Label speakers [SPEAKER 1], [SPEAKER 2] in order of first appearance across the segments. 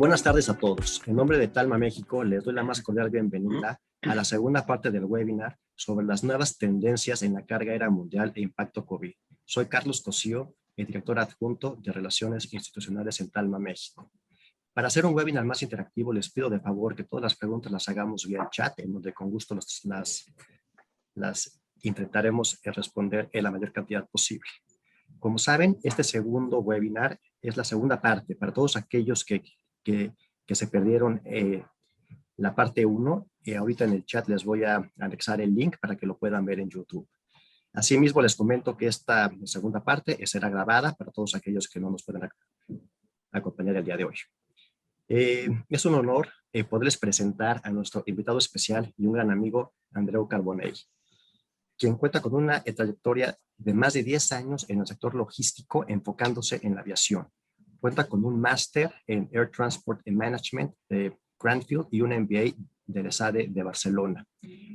[SPEAKER 1] Buenas tardes a todos. En nombre de Talma México, les doy la más cordial bienvenida a la segunda parte del webinar sobre las nuevas tendencias en la carga aérea mundial e impacto COVID. Soy Carlos Cosío, el director adjunto de Relaciones Institucionales en Talma México. Para hacer un webinar más interactivo, les pido de favor que todas las preguntas las hagamos vía el chat, en donde con gusto las intentaremos responder en la mayor cantidad posible. Como saben, este segundo webinar es la segunda parte para todos aquellos que se perdieron la parte 1. Ahorita en el chat les voy a anexar el link para que lo puedan ver en YouTube. Asimismo, les comento que esta segunda parte será grabada para todos aquellos que no nos puedan acompañar el día de hoy. Es un honor poderles presentar a nuestro invitado especial y un gran amigo, Andreu Carbonell, quien cuenta con una trayectoria de más de 10 años en el sector logístico, enfocándose en la aviación. Cuenta con un máster en Air Transport and Management de Cranfield y un MBA de la ESADE de Barcelona.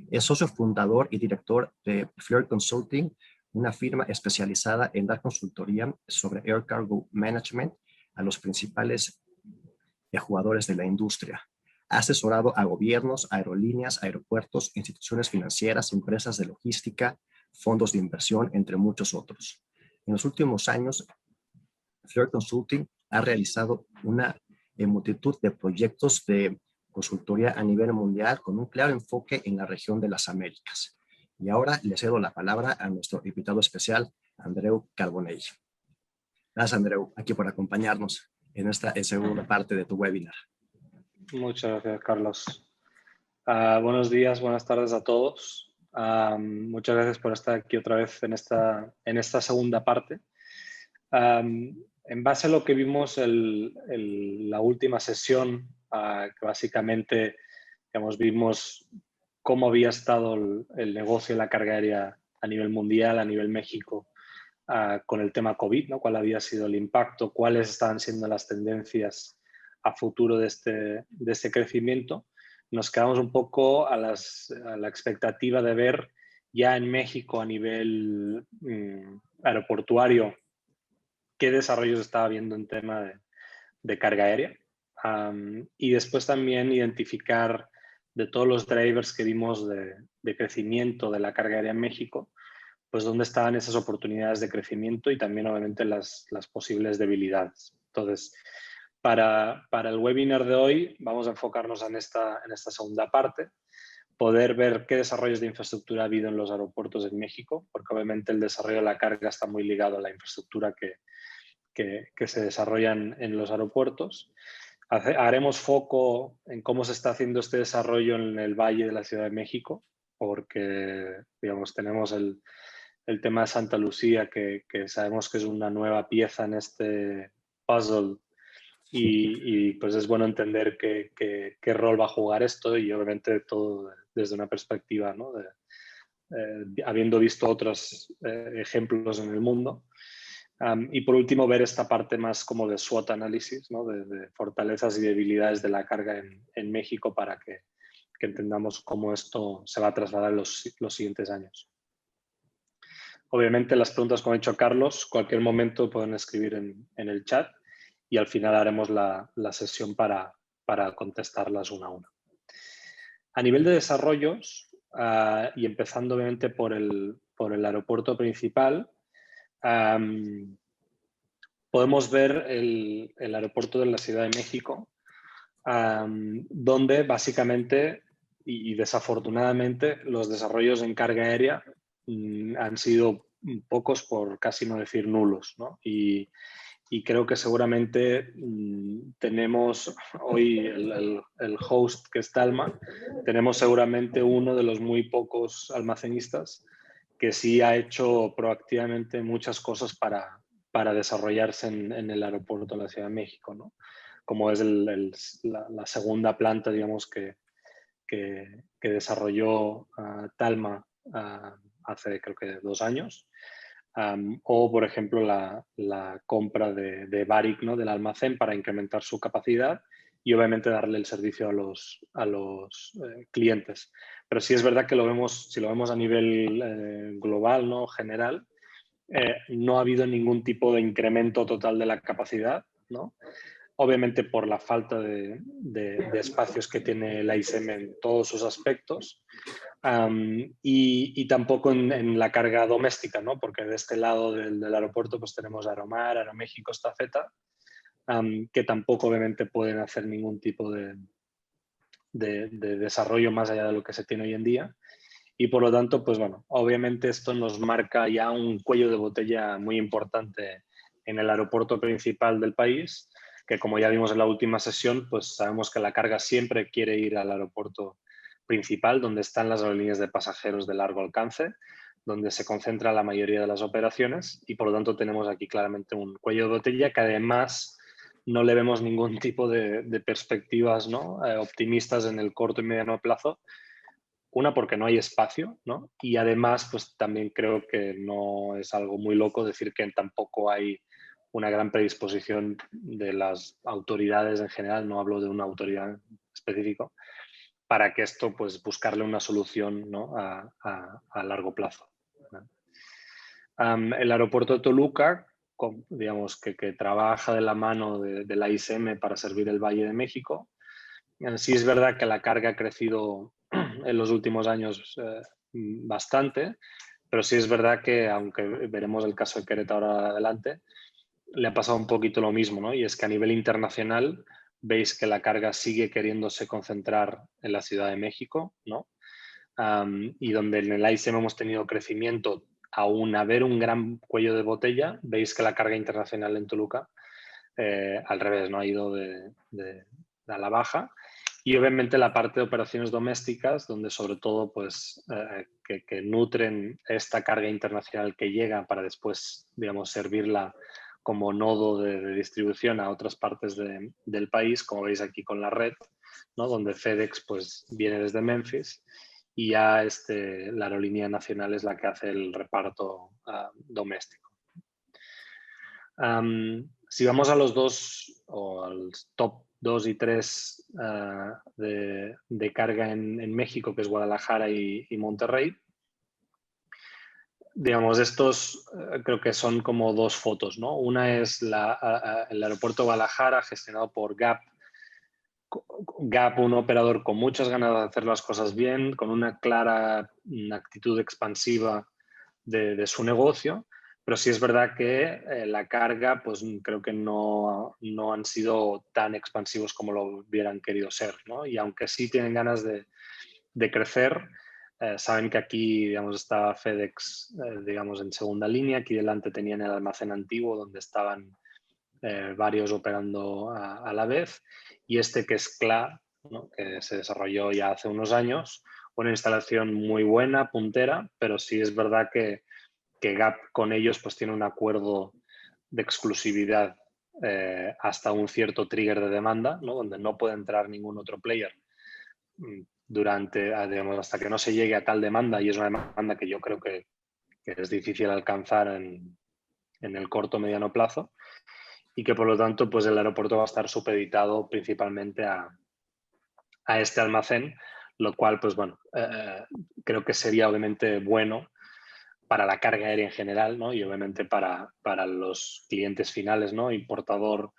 [SPEAKER 1] Es socio fundador y director de Flair Consulting, una firma especializada en dar consultoría sobre Air Cargo Management a los principales jugadores de la industria. Ha asesorado a gobiernos, aerolíneas, aeropuertos, instituciones financieras, empresas de logística, fondos de inversión, entre muchos otros. En los últimos años, Flair Consulting ha realizado una multitud de proyectos de consultoría a nivel mundial con un claro enfoque en la región de las Américas. Y ahora le cedo la palabra a nuestro invitado especial, Andreu Carbonell. Gracias, Andreu, aquí por acompañarnos en esta segunda parte de tu webinar.
[SPEAKER 2] Muchas gracias, Carlos. Buenos días, buenas tardes a todos. Muchas gracias por estar aquí otra vez en esta segunda parte. En base a lo que vimos la última sesión, que básicamente vimos cómo había estado el negocio de la carga aérea a nivel mundial, a nivel México, con el tema COVID, ¿no? Cuál había sido el impacto, cuáles estaban siendo las tendencias a futuro de este crecimiento. Nos quedamos un poco a la expectativa de ver ya en México a nivel aeroportuario qué desarrollos estaba habiendo en tema de carga aérea. Y después también identificar de todos los drivers que vimos de crecimiento de la carga aérea en México, pues dónde estaban esas oportunidades de crecimiento y también obviamente las posibles debilidades. Entonces, para el webinar de hoy vamos a enfocarnos en esta segunda parte, poder ver qué desarrollos de infraestructura ha habido en los aeropuertos en México, porque obviamente el desarrollo de la carga está muy ligado a la infraestructura que se desarrollan en los aeropuertos. Haremos foco en cómo se está haciendo este desarrollo en el Valle de la Ciudad de México, porque digamos, tenemos el tema de Santa Lucía, que sabemos que es una nueva pieza en este puzzle y pues es bueno entender qué rol va a jugar esto y obviamente todo desde una perspectiva, ¿no? Habiendo visto otros ejemplos en el mundo. Y por último, ver esta parte más como de SWOT análisis, ¿no? de fortalezas y debilidades de la carga en México para que entendamos cómo esto se va a trasladar en los siguientes años. Obviamente las preguntas, como ha dicho Carlos, cualquier momento pueden escribir en el chat y al final haremos la sesión para contestarlas una a una. A nivel de desarrollos, y empezando obviamente por el aeropuerto principal, podemos ver el aeropuerto de la Ciudad de México, donde básicamente y desafortunadamente los desarrollos en carga aérea han sido pocos, por casi no decir nulos, ¿no? Y creo que seguramente tenemos hoy el host que es Talma, tenemos seguramente uno de los muy pocos almacenistas que sí ha hecho proactivamente muchas cosas para desarrollarse en el aeropuerto de la Ciudad de México, ¿no? Como es la segunda planta, digamos, que desarrolló Talma hace creo que 2 años. O, por ejemplo, la compra de Varig, ¿no? Del almacén para incrementar su capacidad y obviamente darle el servicio a los clientes. Pero sí es verdad que si lo vemos a nivel global, ¿no? General, no ha habido ningún tipo de incremento total de la capacidad, ¿no? obviamente por la falta de espacios que tiene la ISM en todos sus aspectos, y tampoco en la carga doméstica, ¿no? Porque de este lado del aeropuerto pues tenemos Aeromar, Aeroméxico, Estafeta, que tampoco obviamente pueden hacer ningún tipo de desarrollo más allá de lo que se tiene hoy en día. Y por lo tanto, pues bueno, obviamente esto nos marca ya un cuello de botella muy importante en el aeropuerto principal del país, que como ya vimos en la última sesión, pues sabemos que la carga siempre quiere ir al aeropuerto principal, donde están las aerolíneas de pasajeros de largo alcance, donde se concentra la mayoría de las operaciones, y por lo tanto tenemos aquí claramente un cuello de botella que además no le vemos ningún tipo de perspectivas, ¿no? Optimistas en el corto y mediano plazo. Una, porque no hay espacio, ¿no? Y además, pues también creo que no es algo muy loco decir que tampoco hay una gran predisposición de las autoridades en general, no hablo de una autoridad específica, para que esto, pues buscarle una solución, ¿no? a largo plazo, ¿no? El aeropuerto de Toluca, digamos que trabaja de la mano de la ISM para servir el Valle de México. Sí es verdad que la carga ha crecido en los últimos años bastante, pero sí es verdad que, aunque veremos el caso de Querétaro ahora adelante, le ha pasado un poquito lo mismo, ¿no? Y es que a nivel internacional veis que la carga sigue queriéndose concentrar en la Ciudad de México, ¿no? Y donde en el ISM hemos tenido crecimiento, aún haber un gran cuello de botella, veis que la carga internacional en Toluca al revés, ¿no? Ha ido a la baja. Y obviamente la parte de operaciones domésticas, donde sobre todo pues, que nutren esta carga internacional que llega para después, digamos, servirla como nodo de distribución a otras partes del país, como veis aquí con la red, ¿no? Donde FedEx pues, viene desde Memphis y ya la aerolínea nacional es la que hace el reparto doméstico. Si vamos a los dos, o al top 2 y 3 de carga en México, que es Guadalajara y Monterrey, digamos, estos creo que son como dos fotos, ¿no? Una es el aeropuerto de Guadalajara, gestionado por GAP. GAP, un operador con muchas ganas de hacer las cosas bien, con una clara actitud expansiva de su negocio, pero sí es verdad que la carga, pues creo que no han sido tan expansivos como lo hubieran querido ser, ¿no? Y aunque sí tienen ganas de crecer, saben que aquí, digamos, está FedEx, digamos, en segunda línea. Aquí delante tenían el almacén antiguo donde estaban varios operando a la vez, y que es CLA, ¿no? Que se desarrolló ya hace unos años, una instalación muy buena, puntera, pero sí es verdad que GAP con ellos pues tiene un acuerdo de exclusividad hasta un cierto trigger de demanda, ¿no? Donde no puede entrar ningún otro player digamos, hasta que no se llegue a tal demanda, y es una demanda que yo creo que es difícil alcanzar en el corto o mediano plazo, y que por lo tanto pues el aeropuerto va a estar supeditado principalmente a este almacén, lo cual pues bueno, creo que sería obviamente bueno para la carga aérea en general, ¿no? Y obviamente para los clientes finales, ¿no? Importador,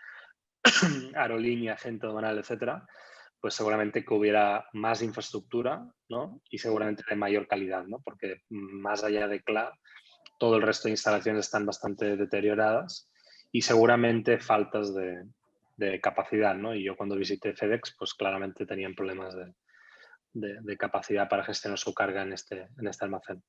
[SPEAKER 2] aerolínea, agente aduanal, etcétera, pues seguramente que hubiera más infraestructura, ¿no? Y seguramente de mayor calidad, ¿no? Porque más allá de CLA, todo el resto de instalaciones están bastante deterioradas y seguramente faltas de capacidad, ¿no? Y yo cuando visité FedEx, pues claramente tenían problemas de capacidad para gestionar su carga en este almacén.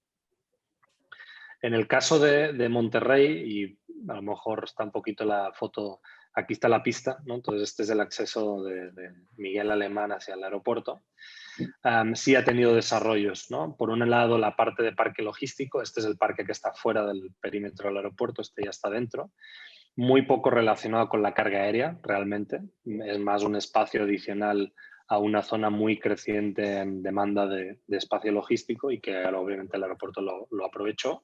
[SPEAKER 2] En el caso de Monterrey, y a lo mejor está un poquito la foto, aquí está la pista, ¿no? Entonces este es el acceso de Miguel Alemán hacia el aeropuerto. Sí ha tenido desarrollos, ¿no? Por un lado, la parte de parque logístico, este es el parque que está fuera del perímetro del aeropuerto, este ya está dentro. Muy poco relacionado con la carga aérea, realmente. Es más un espacio adicional a una zona muy creciente en demanda de espacio logístico, y que obviamente el aeropuerto lo aprovechó.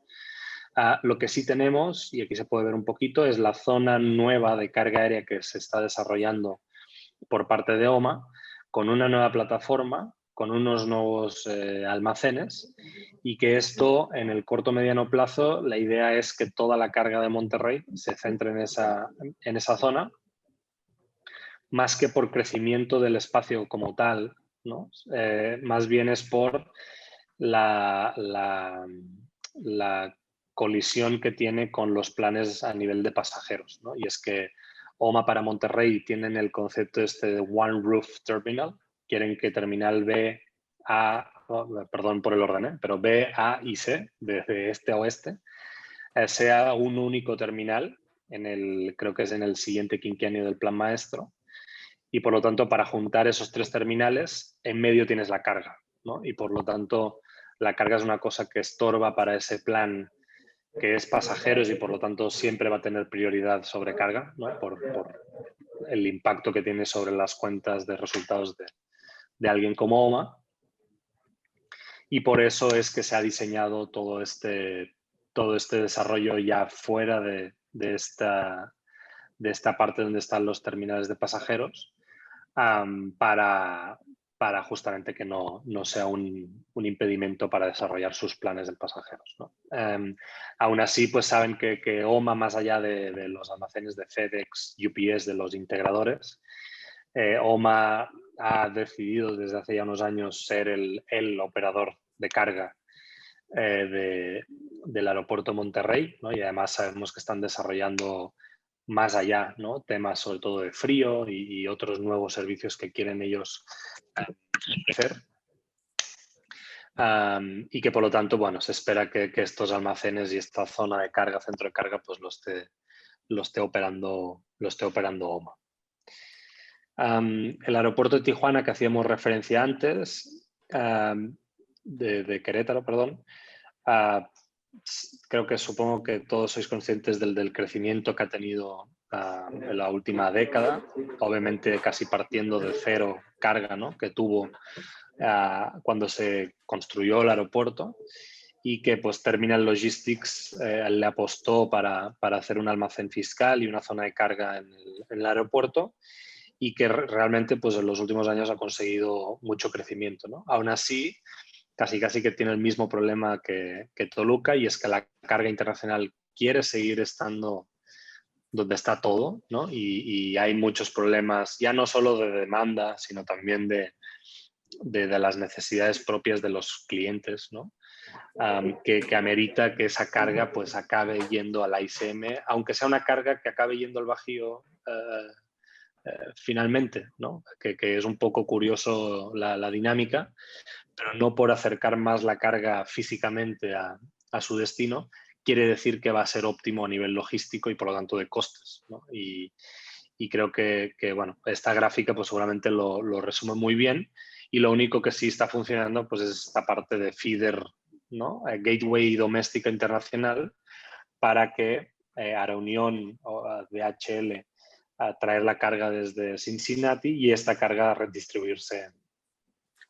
[SPEAKER 2] Lo que sí tenemos, y aquí se puede ver un poquito, es la zona nueva de carga aérea que se está desarrollando por parte de OMA, con una nueva plataforma, con unos nuevos almacenes, y que esto en el corto mediano plazo, la idea es que toda la carga de Monterrey se centre en esa zona, más que por crecimiento del espacio como tal, ¿no? Más bien es por la colisión que tiene con los planes a nivel de pasajeros, ¿no? Y es que OMA para Monterrey tienen el concepto este de One Roof Terminal. Quieren que terminal B, A, perdón por el orden, pero B, A y C, de este a oeste, sea un único terminal, creo que es en el siguiente quinquenio del plan maestro. Y por lo tanto, para juntar esos 3 terminales, en medio tienes la carga, ¿no? Y por lo tanto, la carga es una cosa que estorba para ese plan que es pasajeros y por lo tanto siempre va a tener prioridad sobre carga, ¿no? por el impacto que tiene sobre las cuentas de resultados de alguien como OMA. Y por eso es que se ha diseñado todo este desarrollo ya fuera de esta parte donde están los terminales de pasajeros, para justamente que no sea un impedimento para desarrollar sus planes de pasajeros, ¿no? Aún así, pues saben que OMA, más allá de los almacenes de FedEx, UPS, de los integradores, OMA ha decidido desde hace ya unos años ser el operador de carga del aeropuerto de Monterrey, ¿no? Y además sabemos que están desarrollando más allá, ¿no? Temas sobre todo de frío y otros nuevos servicios que quieren ellos ofrecer. Y que por lo tanto, bueno, se espera que estos almacenes y esta zona de carga, centro de carga, pues lo esté operando OMA. El aeropuerto de Tijuana, que hacíamos referencia antes, de Querétaro, perdón, creo que supongo que todos sois conscientes del crecimiento que ha tenido en la última década, obviamente casi partiendo de cero carga, ¿no? Que tuvo cuando se construyó el aeropuerto, y que pues Terminal Logistics le apostó para hacer un almacén fiscal y una zona de carga en el aeropuerto, y que realmente pues en los últimos años ha conseguido mucho crecimiento, ¿no? Aún así, casi que tiene el mismo problema que Toluca, y es que la carga internacional quiere seguir estando donde está todo, ¿no? Y hay muchos problemas, ya no solo de demanda, sino también de las necesidades propias de los clientes, ¿no? Que amerita que esa carga pues acabe yendo a la ICM, aunque sea una carga que acabe yendo al Bajío finalmente, ¿no? Que es un poco curioso la dinámica, pero no por acercar más la carga físicamente a su destino quiere decir que va a ser óptimo a nivel logístico y por lo tanto de costes, ¿no? Y creo que, bueno, esta gráfica pues seguramente lo resume muy bien, y lo único que sí está funcionando pues es esta parte de feeder, ¿no? Gateway doméstica internacional, para que Aeronión o DHL a traer la carga desde Cincinnati y esta carga redistribuirse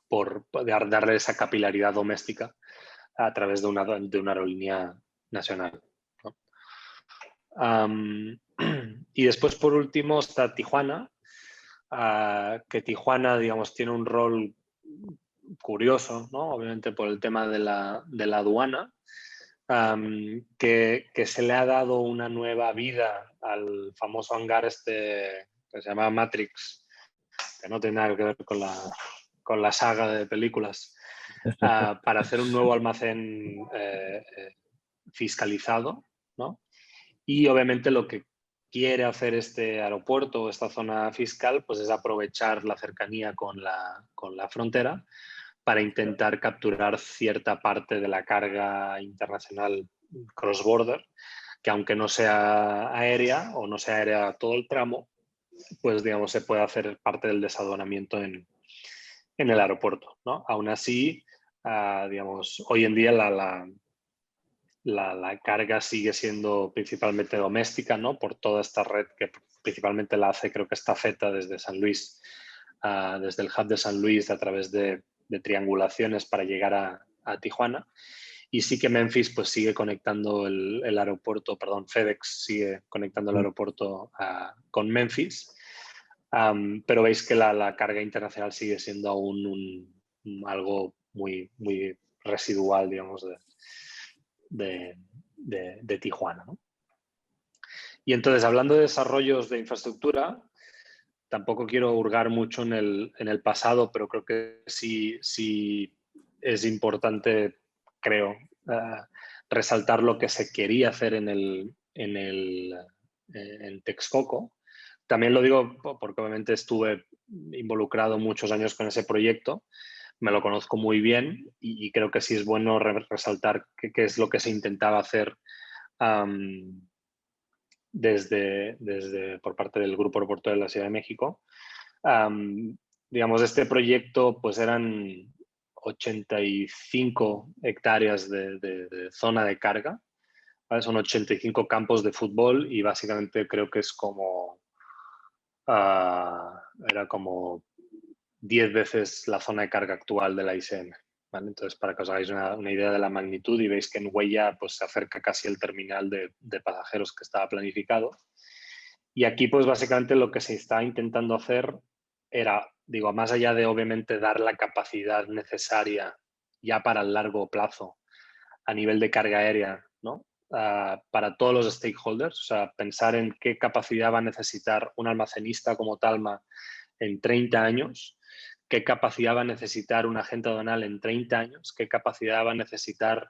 [SPEAKER 2] por darle esa capilaridad doméstica a través de una aerolínea nacional, ¿no? Y después, por último, está Tijuana, que Tijuana, digamos, tiene un rol curioso, ¿no? Obviamente por el tema de la aduana, que se le ha dado una nueva vida al famoso hangar este que se llama Matrix, que no tiene nada que ver con la saga de películas, para hacer un nuevo almacén fiscalizado, ¿no? Y obviamente lo que quiere hacer este aeropuerto o esta zona fiscal pues es aprovechar la cercanía con la frontera para intentar capturar cierta parte de la carga internacional cross-border, que aunque no sea aérea o no sea aérea todo el tramo, pues digamos se puede hacer parte del desaduanamiento en el aeropuerto, ¿no? Aún así, digamos, hoy en día la carga sigue siendo principalmente doméstica, ¿no? Por toda esta red que principalmente la hace, creo que esta Zeta desde San Luis, desde el hub de San Luis, a través de triangulaciones para llegar a Tijuana. Y sí que Memphis pues sigue conectando el aeropuerto, perdón, FedEx sigue conectando el aeropuerto con Memphis. Pero veis que la carga internacional sigue siendo aún algo muy, muy residual, digamos, de Tijuana, ¿no? Y entonces, hablando de desarrollos de infraestructura, tampoco quiero hurgar mucho en el pasado, pero creo que sí es importante, creo, resaltar lo que se quería hacer en Texcoco. También lo digo porque obviamente estuve involucrado muchos años con ese proyecto, me lo conozco muy bien y creo que sí es bueno resaltar qué es lo que se intentaba hacer por parte del Grupo Aeroportuario de la Ciudad de México. Digamos, este proyecto pues eran 85 hectáreas de zona de carga, ¿vale? Son 85 campos de fútbol y básicamente creo que es como, era como 10 veces la zona de carga actual de la ISM. ¿Vale? Entonces, para que os hagáis una idea de la magnitud y veis que en Huella pues, se acerca casi el terminal de pasajeros que estaba planificado. Y aquí, pues básicamente lo que se está intentando hacer era, digo, más allá de obviamente dar la capacidad necesaria ya para el largo plazo a nivel de carga aérea, ¿no? Para todos los stakeholders, o sea, pensar en qué capacidad va a necesitar un almacenista como Talma en 30 años, qué capacidad va a necesitar un agente aduanal en 30 años, qué capacidad va a necesitar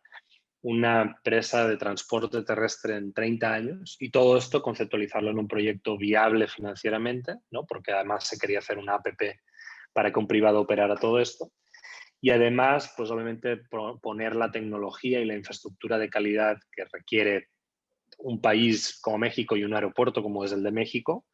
[SPEAKER 2] una empresa de transporte terrestre en 30 años y todo esto conceptualizarlo en un proyecto viable financieramente, ¿no? Porque además se quería hacer una APP para que un privado operara todo esto. Y además, pues obviamente poner la tecnología y la infraestructura de calidad que requiere un país como México y un aeropuerto como es el de México.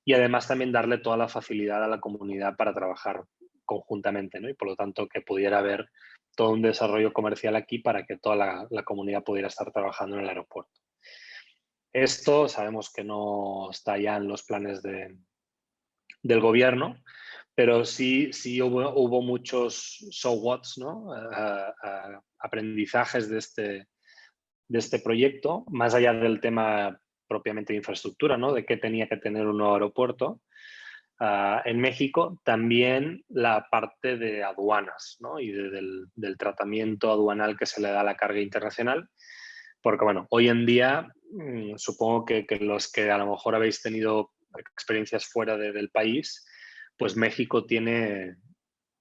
[SPEAKER 2] Y además también darle toda la facilidad a la comunidad para trabajar conjuntamente, ¿no? Y por lo tanto que pudiera haber todo un desarrollo comercial aquí para que toda la comunidad pudiera estar trabajando en el aeropuerto. Esto sabemos que no está ya en los planes del gobierno, pero sí hubo muchos so whats, ¿no? Aprendizajes de este proyecto, más allá del tema propiamente de infraestructura, ¿no? De qué tenía que tener un nuevo aeropuerto. En México también la parte de aduanas, ¿no? Y del tratamiento aduanal que se le da a la carga internacional. Porque, bueno, hoy en día supongo que los que a lo mejor habéis tenido experiencias fuera del país, pues México tiene,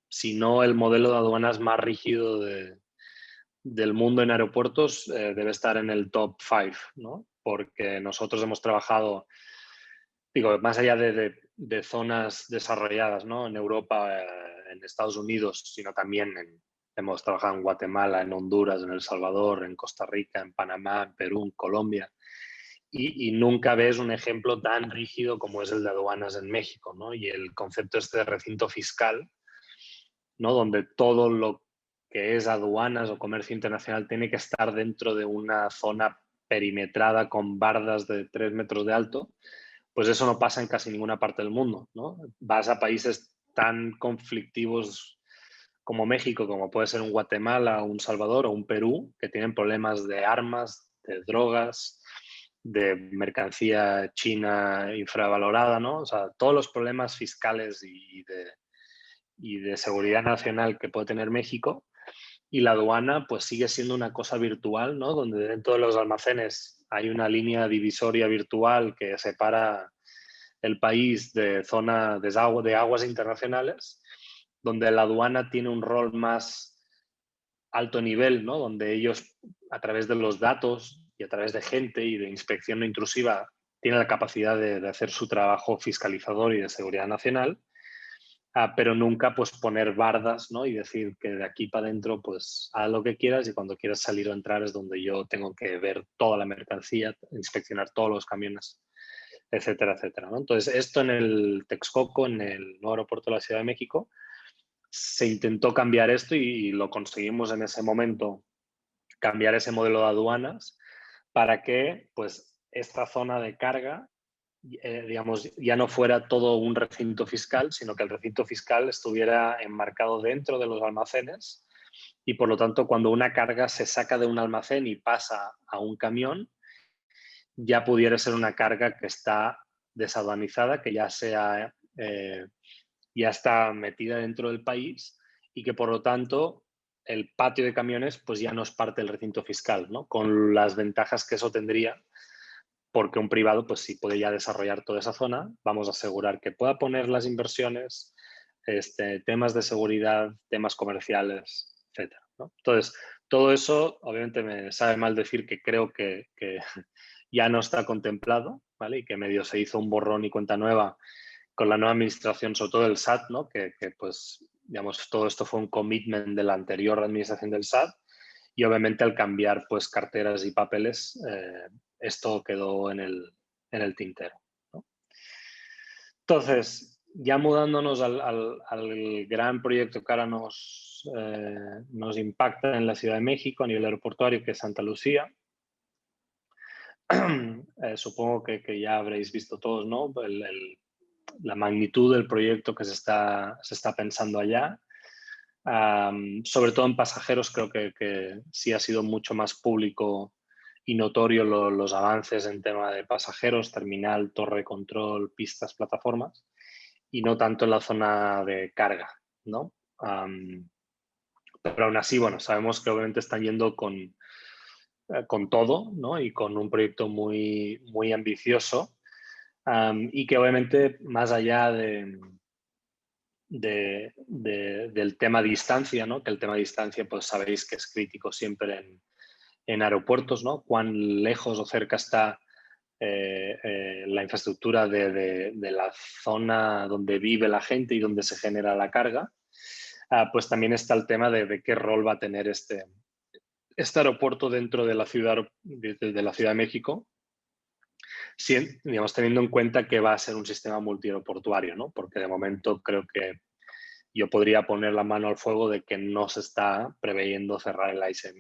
[SPEAKER 2] si no el modelo de aduanas más rígido del mundo en aeropuertos, debe estar en el top 5, ¿no? Porque nosotros hemos trabajado, digo, más allá de zonas desarrolladas, ¿no? En Europa, en Estados Unidos, sino también hemos trabajado en Guatemala, en Honduras, en El Salvador, en Costa Rica, en Panamá, en Perú, en Colombia. Y nunca ves un ejemplo tan rígido como es el de aduanas en México, ¿no? Y el concepto este de recinto fiscal, ¿no? Donde todo lo que es aduanas o comercio internacional tiene que estar dentro de una zona perimetrada con bardas de 3 metros de alto, pues eso no pasa en casi ninguna parte del mundo, ¿no? Vas a países tan conflictivos como México, como puede ser un Guatemala, un Salvador o un Perú, que tienen problemas de armas, de drogas, de mercancía china infravalorada, ¿no? O sea, todos los problemas fiscales y de seguridad nacional que puede tener México. Y la aduana pues sigue siendo una cosa virtual, ¿no? Donde dentro de los almacenes hay una línea divisoria virtual que separa el país de zona de aguas internacionales, donde la aduana tiene un rol más alto nivel, ¿no? Donde ellos, a través de los datos y a través de gente y de inspección no intrusiva, tienen la capacidad de hacer su trabajo fiscalizador y de seguridad nacional. Pero nunca pues poner bardas, ¿no? Y decir que de aquí para adentro pues haz lo que quieras y cuando quieras salir o entrar es donde yo tengo que ver toda la mercancía, inspeccionar todos los camiones, etcétera, etcétera, ¿no? Entonces esto en el Texcoco, en el nuevo aeropuerto de la Ciudad de México, se intentó cambiar esto y lo conseguimos en ese momento, cambiar ese modelo de aduanas para que pues esta zona de carga digamos, ya no fuera todo un recinto fiscal, sino que el recinto fiscal estuviera enmarcado dentro de los almacenes y, por lo tanto, cuando una carga se saca de un almacén y pasa a un camión, ya pudiera ser una carga que está desaduanizada, que ya está metida dentro del país y que, por lo tanto, el patio de camiones pues ya no es parte del recinto fiscal, ¿no? Con las ventajas que eso tendría porque un privado pues sí puede ya desarrollar toda esa zona. Vamos a asegurar que pueda poner las inversiones, temas de seguridad, temas comerciales, etcétera, ¿no? Entonces, todo eso, obviamente me sabe mal decir que creo que ya no está contemplado, ¿vale? Y que medio se hizo un borrón y cuenta nueva con la nueva administración, sobre todo el SAT, ¿no? Que pues, digamos, todo esto fue un commitment de la anterior administración del SAT y obviamente al cambiar pues carteras y papeles, esto quedó en el tintero, ¿no? Entonces, ya mudándonos al gran proyecto que ahora nos impacta en la Ciudad de México a nivel aeroportuario, que es Santa Lucía. Supongo que ya habréis visto todos, ¿no? La magnitud del proyecto que se está pensando allá. Sobre todo en pasajeros, creo que sí ha sido mucho más público y notorio los avances en tema de pasajeros, terminal, torre de control, pistas, plataformas, y no tanto en la zona de carga, ¿no? Pero aún así, bueno, sabemos que obviamente están yendo con todo, ¿no? Y con un proyecto muy, muy ambicioso, y que obviamente más allá del tema distancia, ¿no? Que el tema distancia, pues sabéis que es crítico siempre en aeropuertos, ¿no? Cuán lejos o cerca está la infraestructura de la zona donde vive la gente y donde se genera la carga. Pues también está el tema de qué rol va a tener este aeropuerto dentro de la ciudad de México, digamos, teniendo en cuenta que va a ser un sistema multiaeroportuario, ¿no? Porque de momento creo que yo podría poner la mano al fuego de que no se está preveyendo cerrar el AISM,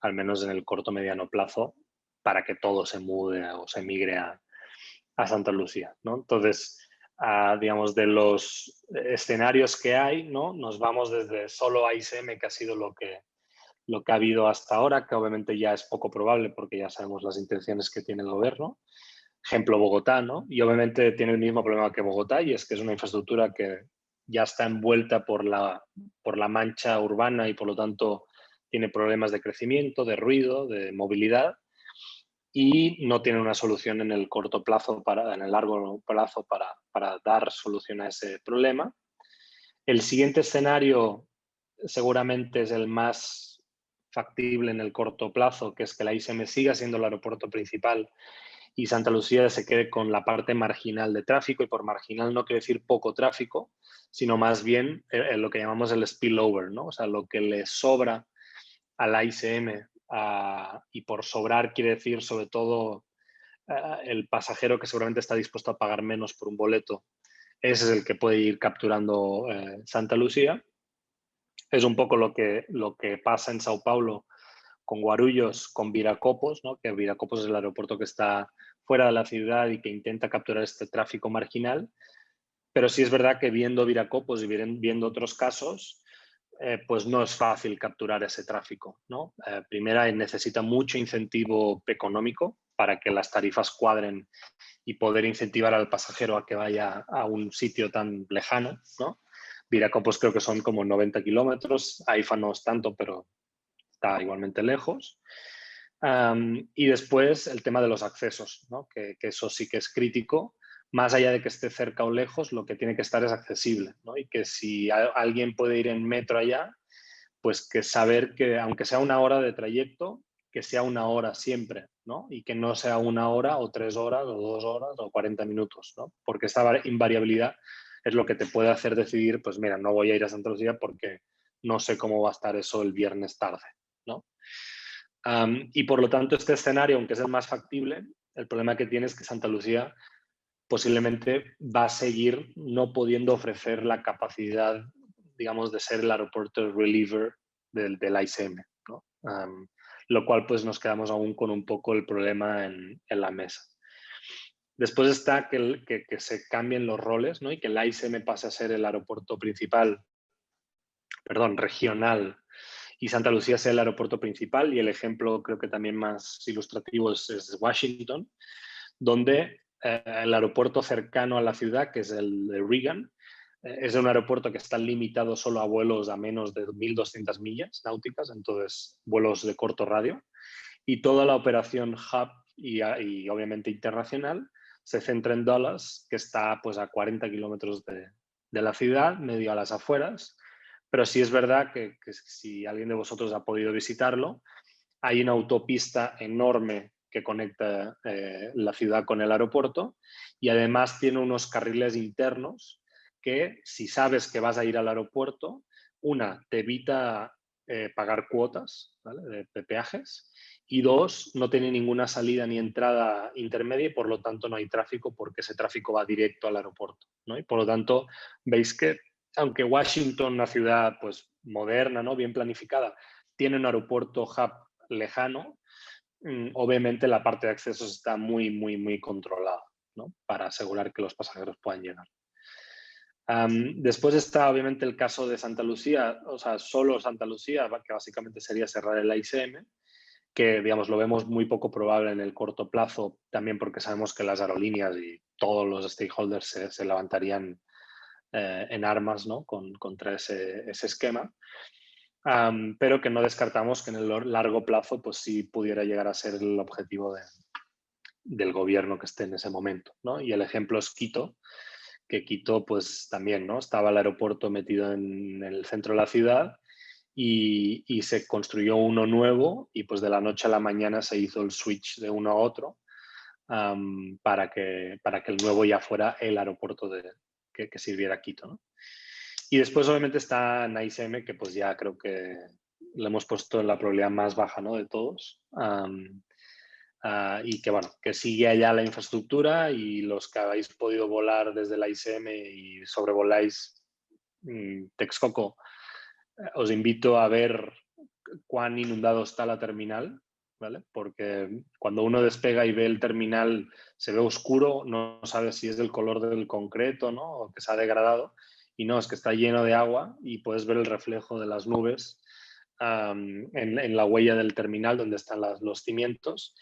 [SPEAKER 2] al menos en el corto mediano plazo, para que todo se mude o se migre a Santa Lucía, ¿no? Entonces, digamos, de los escenarios que hay, ¿no? Nos vamos desde solo AISM, que ha sido lo que ha habido hasta ahora, que obviamente ya es poco probable porque ya sabemos las intenciones que tiene el gobierno. Ejemplo, Bogotá, ¿no? Y obviamente tiene el mismo problema que Bogotá, y es que es una infraestructura que ya está envuelta por la mancha urbana y por lo tanto tiene problemas de crecimiento, de ruido, de movilidad, y no tiene una solución en el corto plazo, en el largo plazo para dar solución a ese problema. El siguiente escenario seguramente es el más factible en el corto plazo, que es que la ISM siga siendo el aeropuerto principal y Santa Lucía se quede con la parte marginal de tráfico, y por marginal no quiere decir poco tráfico, sino más bien lo que llamamos el spillover, ¿no? O sea, lo que le sobra a la ICM, y por sobrar quiere decir sobre todo el pasajero que seguramente está dispuesto a pagar menos por un boleto. Ese es el que puede ir capturando Santa Lucía. Es un poco lo que pasa en Sao Paulo con Guarulhos, con Viracopos, ¿no? Que Viracopos es el aeropuerto que está fuera de la ciudad y que intenta capturar este tráfico marginal. Pero sí es verdad que viendo Viracopos y viendo otros casos, pues no es fácil capturar ese tráfico, ¿no? Primera, necesita mucho incentivo económico para que las tarifas cuadren y poder incentivar al pasajero a que vaya a un sitio tan lejano, ¿no? Viracopos creo que son como 90 kilómetros, AIFA no es tanto, pero está igualmente lejos. Y después el tema de los accesos, ¿no? Que eso sí que es crítico. Más allá de que esté cerca o lejos, lo que tiene que estar es accesible, ¿no? Y que si alguien puede ir en metro allá, pues que saber que aunque sea una hora de trayecto, que sea una hora siempre, ¿no? Y que no sea una hora o 3 horas o 2 horas o 40 minutos, ¿no? Porque esta invariabilidad es lo que te puede hacer decidir, pues mira, no voy a ir a Santa Lucía porque no sé cómo va a estar eso el viernes tarde, ¿no? Y por lo tanto, este escenario, aunque es el más factible, el problema que tiene es que Santa Lucía posiblemente va a seguir no pudiendo ofrecer la capacidad, digamos, de ser el aeropuerto reliever del ICM, ¿no? Lo cual pues nos quedamos aún con un poco el problema en la mesa. Después está que se cambien los roles, ¿no? Y que el ICM pase a ser el aeropuerto principal, perdón, regional, y Santa Lucía sea el aeropuerto principal, y el ejemplo creo que también más ilustrativo es Washington, donde el aeropuerto cercano a la ciudad, que es el de Reagan, es un aeropuerto que está limitado solo a vuelos a menos de 1.200 millas náuticas, entonces vuelos de corto radio, y toda la operación hub y obviamente internacional, se centra en Dulles, que está pues a 40 kilómetros de la ciudad, medio a las afueras. Pero sí es verdad que si alguien de vosotros ha podido visitarlo, hay una autopista enorme que conecta la ciudad con el aeropuerto y además tiene unos carriles internos que, si sabes que vas a ir al aeropuerto, te evita pagar cuotas, ¿vale? de peajes, y dos, no tiene ninguna salida ni entrada intermedia y por lo tanto no hay tráfico porque ese tráfico va directo al aeropuerto, ¿no? Y por lo tanto veis que aunque Washington, una ciudad pues moderna, ¿no? bien planificada, tiene un aeropuerto hub lejano, obviamente la parte de accesos está muy, muy, muy controlada, ¿no? Para asegurar que los pasajeros puedan llegar. Después está obviamente el caso de Santa Lucía, o sea, solo Santa Lucía, que básicamente sería cerrar el AICM, que digamos lo vemos muy poco probable en el corto plazo, también porque sabemos que las aerolíneas y todos los stakeholders se levantarían en armas, ¿no? contra ese esquema. Pero que no descartamos que en el largo plazo pues sí pudiera llegar a ser el objetivo del gobierno que esté en ese momento, ¿no? Y el ejemplo es Quito, que Quito pues también, ¿no? Estaba el aeropuerto metido en el centro de la ciudad y se construyó uno nuevo y pues de la noche a la mañana se hizo el switch de uno a otro para que el nuevo ya fuera el aeropuerto que sirviera a Quito, ¿no? Y después obviamente está NICM, que pues ya creo que le hemos puesto en la probabilidad más baja, ¿no? de todos. Y que bueno, que sigue allá la infraestructura y los que habéis podido volar desde la ICM y sobrevoláis Texcoco, os invito a ver cuán inundado está la terminal, ¿vale? Porque cuando uno despega y ve el terminal se ve oscuro, no sabes si es del color del concreto, ¿no? O que se ha degradado. Y no, es que está lleno de agua y puedes ver el reflejo de las nubes en la huella del terminal donde están los cimientos.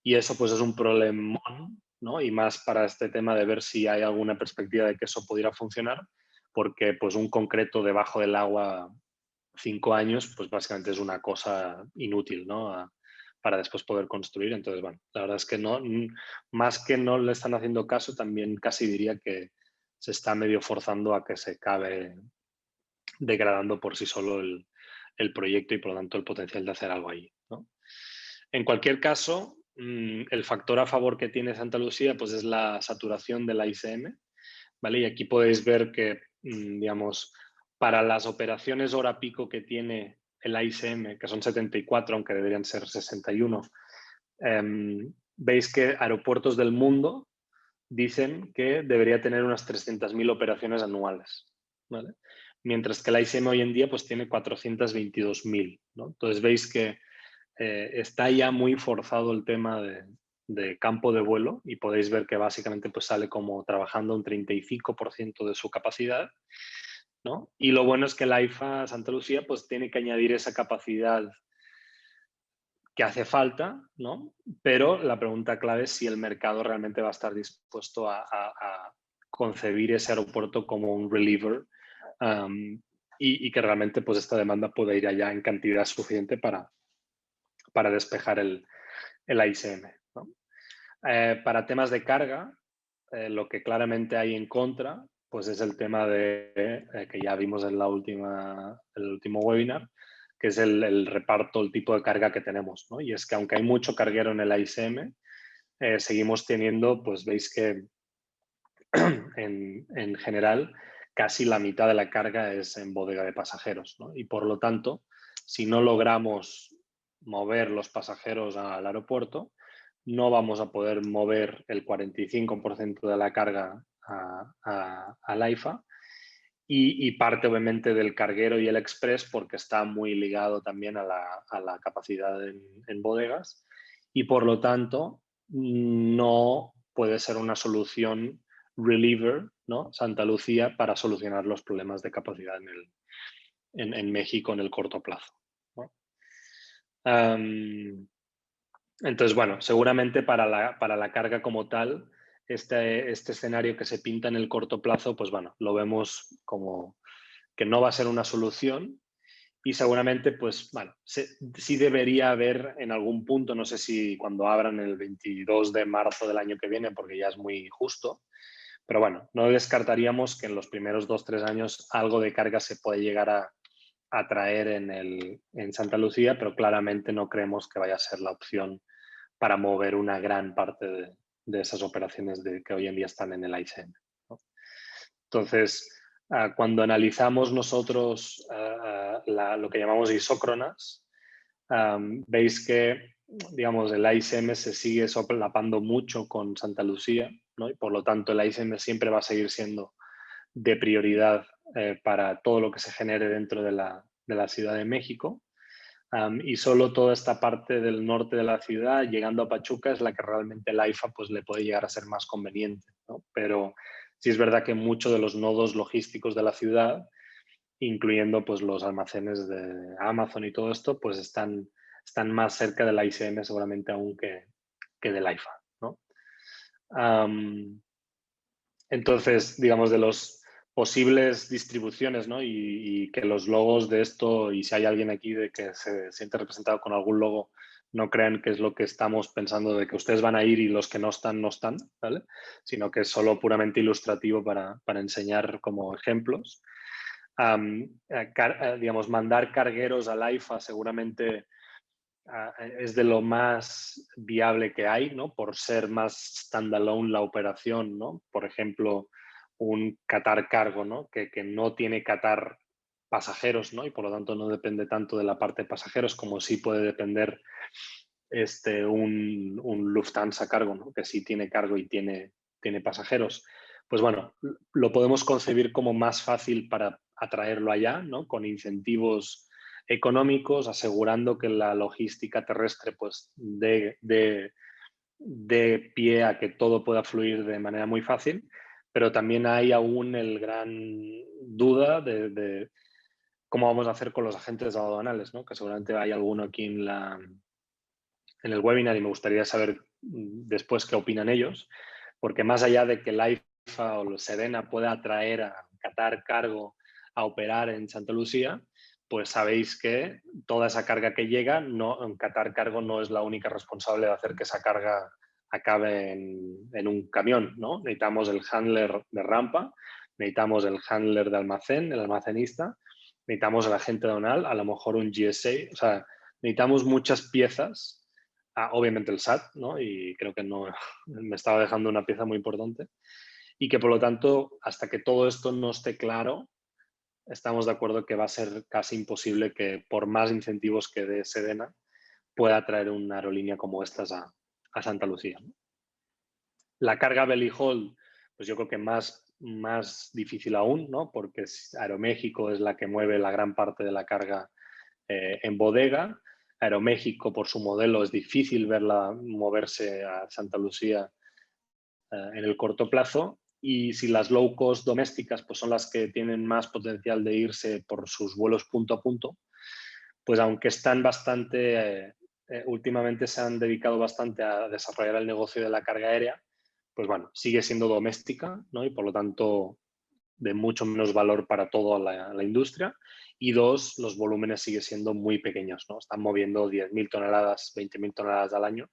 [SPEAKER 2] Y eso pues es un problemón, ¿no? Y más para este tema de ver si hay alguna perspectiva de que eso pudiera funcionar, porque pues un concreto debajo del agua 5 años, pues básicamente es una cosa inútil, ¿no? Para después poder construir. Entonces, bueno, la verdad es que no, más que no le están haciendo caso, también casi diría que se está medio forzando a que se acabe degradando por sí solo el proyecto y por lo tanto el potencial de hacer algo ahí, ¿no? En cualquier caso, el factor a favor que tiene Santa Lucía pues es la saturación de la ICM, ¿vale? Y aquí podéis ver que, digamos, para las operaciones hora pico que tiene el AICM, que son 74, aunque deberían ser 61, veis que aeropuertos del mundo dicen que debería tener unas 300.000 operaciones anuales, ¿vale? Mientras que el AICM hoy en día pues tiene 422.000, ¿no? Entonces veis que está ya muy forzado el tema de campo de vuelo y podéis ver que básicamente pues sale como trabajando un 35% de su capacidad, ¿no? Y lo bueno es que el AIFA Santa Lucía pues tiene que añadir esa capacidad que hace falta, ¿no? Pero la pregunta clave es si el mercado realmente va a estar dispuesto a concebir ese aeropuerto como un reliever y que realmente pues esta demanda pueda ir allá en cantidad suficiente para despejar el AICM, ¿no? Para temas de carga, lo que claramente hay en contra, pues es el tema de que ya vimos en el último webinar, que es el reparto, el tipo de carga que tenemos, ¿no? Y es que aunque hay mucho carguero en el AICM, seguimos teniendo, pues veis que en general casi la mitad de la carga es en bodega de pasajeros, ¿no? Y por lo tanto, si no logramos mover los pasajeros al aeropuerto, no vamos a poder mover el 45% de la carga al AIFA y parte obviamente del carguero y el express porque está muy ligado también a la capacidad en bodegas y por lo tanto no puede ser una solución reliever, ¿no? Santa Lucía para solucionar los problemas de capacidad en México en el corto plazo, ¿no? Entonces, bueno, seguramente para la carga como tal, este escenario que se pinta en el corto plazo, pues bueno, lo vemos como que no va a ser una solución Y seguramente, pues, bueno, sí debería haber en algún punto, no sé si cuando abran el 22 de marzo del año que viene, porque ya es muy justo, pero bueno, no descartaríamos que en los primeros 2-3 años algo de carga se puede llegar a traer en Santa Lucía, pero claramente no creemos que vaya a ser la opción para mover una gran parte de esas operaciones que hoy en día están en el ICM, ¿no? Entonces, cuando analizamos nosotros lo que llamamos isócronas, veis que, digamos, el ICM se sigue solapando mucho con Santa Lucía, ¿no? Y por lo tanto el ICM siempre va a seguir siendo de prioridad para todo lo que se genere dentro de la Ciudad de México. Y solo toda esta parte del norte de la ciudad, llegando a Pachuca, es la que realmente el AIFA pues, le puede llegar a ser más conveniente, ¿no? Pero sí es verdad que muchos de los nodos logísticos de la ciudad, incluyendo pues, los almacenes de Amazon y todo esto, pues están más cerca del ICM seguramente aún que del AIFA, ¿no? Entonces, digamos, de los posibles distribuciones, ¿no? Y que los logos de esto, y si hay alguien aquí de que se siente representado con algún logo, no crean que es lo que estamos pensando de que ustedes van a ir y los que no están, no están, ¿vale? Sino que es solo puramente ilustrativo para enseñar como ejemplos. Digamos, mandar cargueros al AIFA seguramente es de lo más viable que hay, ¿no? Por ser más standalone la operación, ¿no? Por ejemplo, un Qatar Cargo, ¿no? Que no tiene Qatar pasajeros, ¿no? Y por lo tanto no depende tanto de la parte de pasajeros como sí puede depender un Lufthansa Cargo, ¿no? Que sí tiene cargo y tiene pasajeros. Pues bueno, lo podemos concebir como más fácil para atraerlo allá, ¿no? Con incentivos económicos, asegurando que la logística terrestre pues dé pie a que todo pueda fluir de manera muy fácil, pero también hay aún el gran duda de cómo vamos a hacer con los agentes aduanales, ¿no? Que seguramente hay alguno aquí en el webinar y me gustaría saber después qué opinan ellos, porque más allá de que el AIFA o Sedena pueda atraer a Qatar Cargo a operar en Santa Lucía, pues sabéis que toda esa carga que llega, en Qatar Cargo no es la única responsable de hacer que esa carga acabe en un camión, ¿no? Necesitamos el handler de rampa, necesitamos el handler de almacén, el almacenista, necesitamos el agente aduanal, a lo mejor un GSA, o sea, necesitamos muchas piezas. Obviamente el SAT, ¿no? Y creo que no me estaba dejando una pieza muy importante. Y que por lo tanto, hasta que todo esto no esté claro, estamos de acuerdo que va a ser casi imposible que por más incentivos que dé Sedena pueda traer una aerolínea como estas a Santa Lucía, ¿no? La carga belly hold, pues yo creo que más difícil aún, ¿no? Porque Aeroméxico es la que mueve la gran parte de la carga en bodega. Aeroméxico, por su modelo, es difícil verla moverse a Santa Lucía en el corto plazo. Y si las low cost domésticas pues son las que tienen más potencial de irse por sus vuelos punto a punto, pues aunque están bastante, últimamente se han dedicado bastante a desarrollar el negocio de la carga aérea, pues bueno, sigue siendo doméstica, ¿no? Y por lo tanto de mucho menos valor para toda la industria. Y dos, los volúmenes siguen siendo muy pequeños, ¿no? Están moviendo 10.000 toneladas, 20.000 toneladas al año,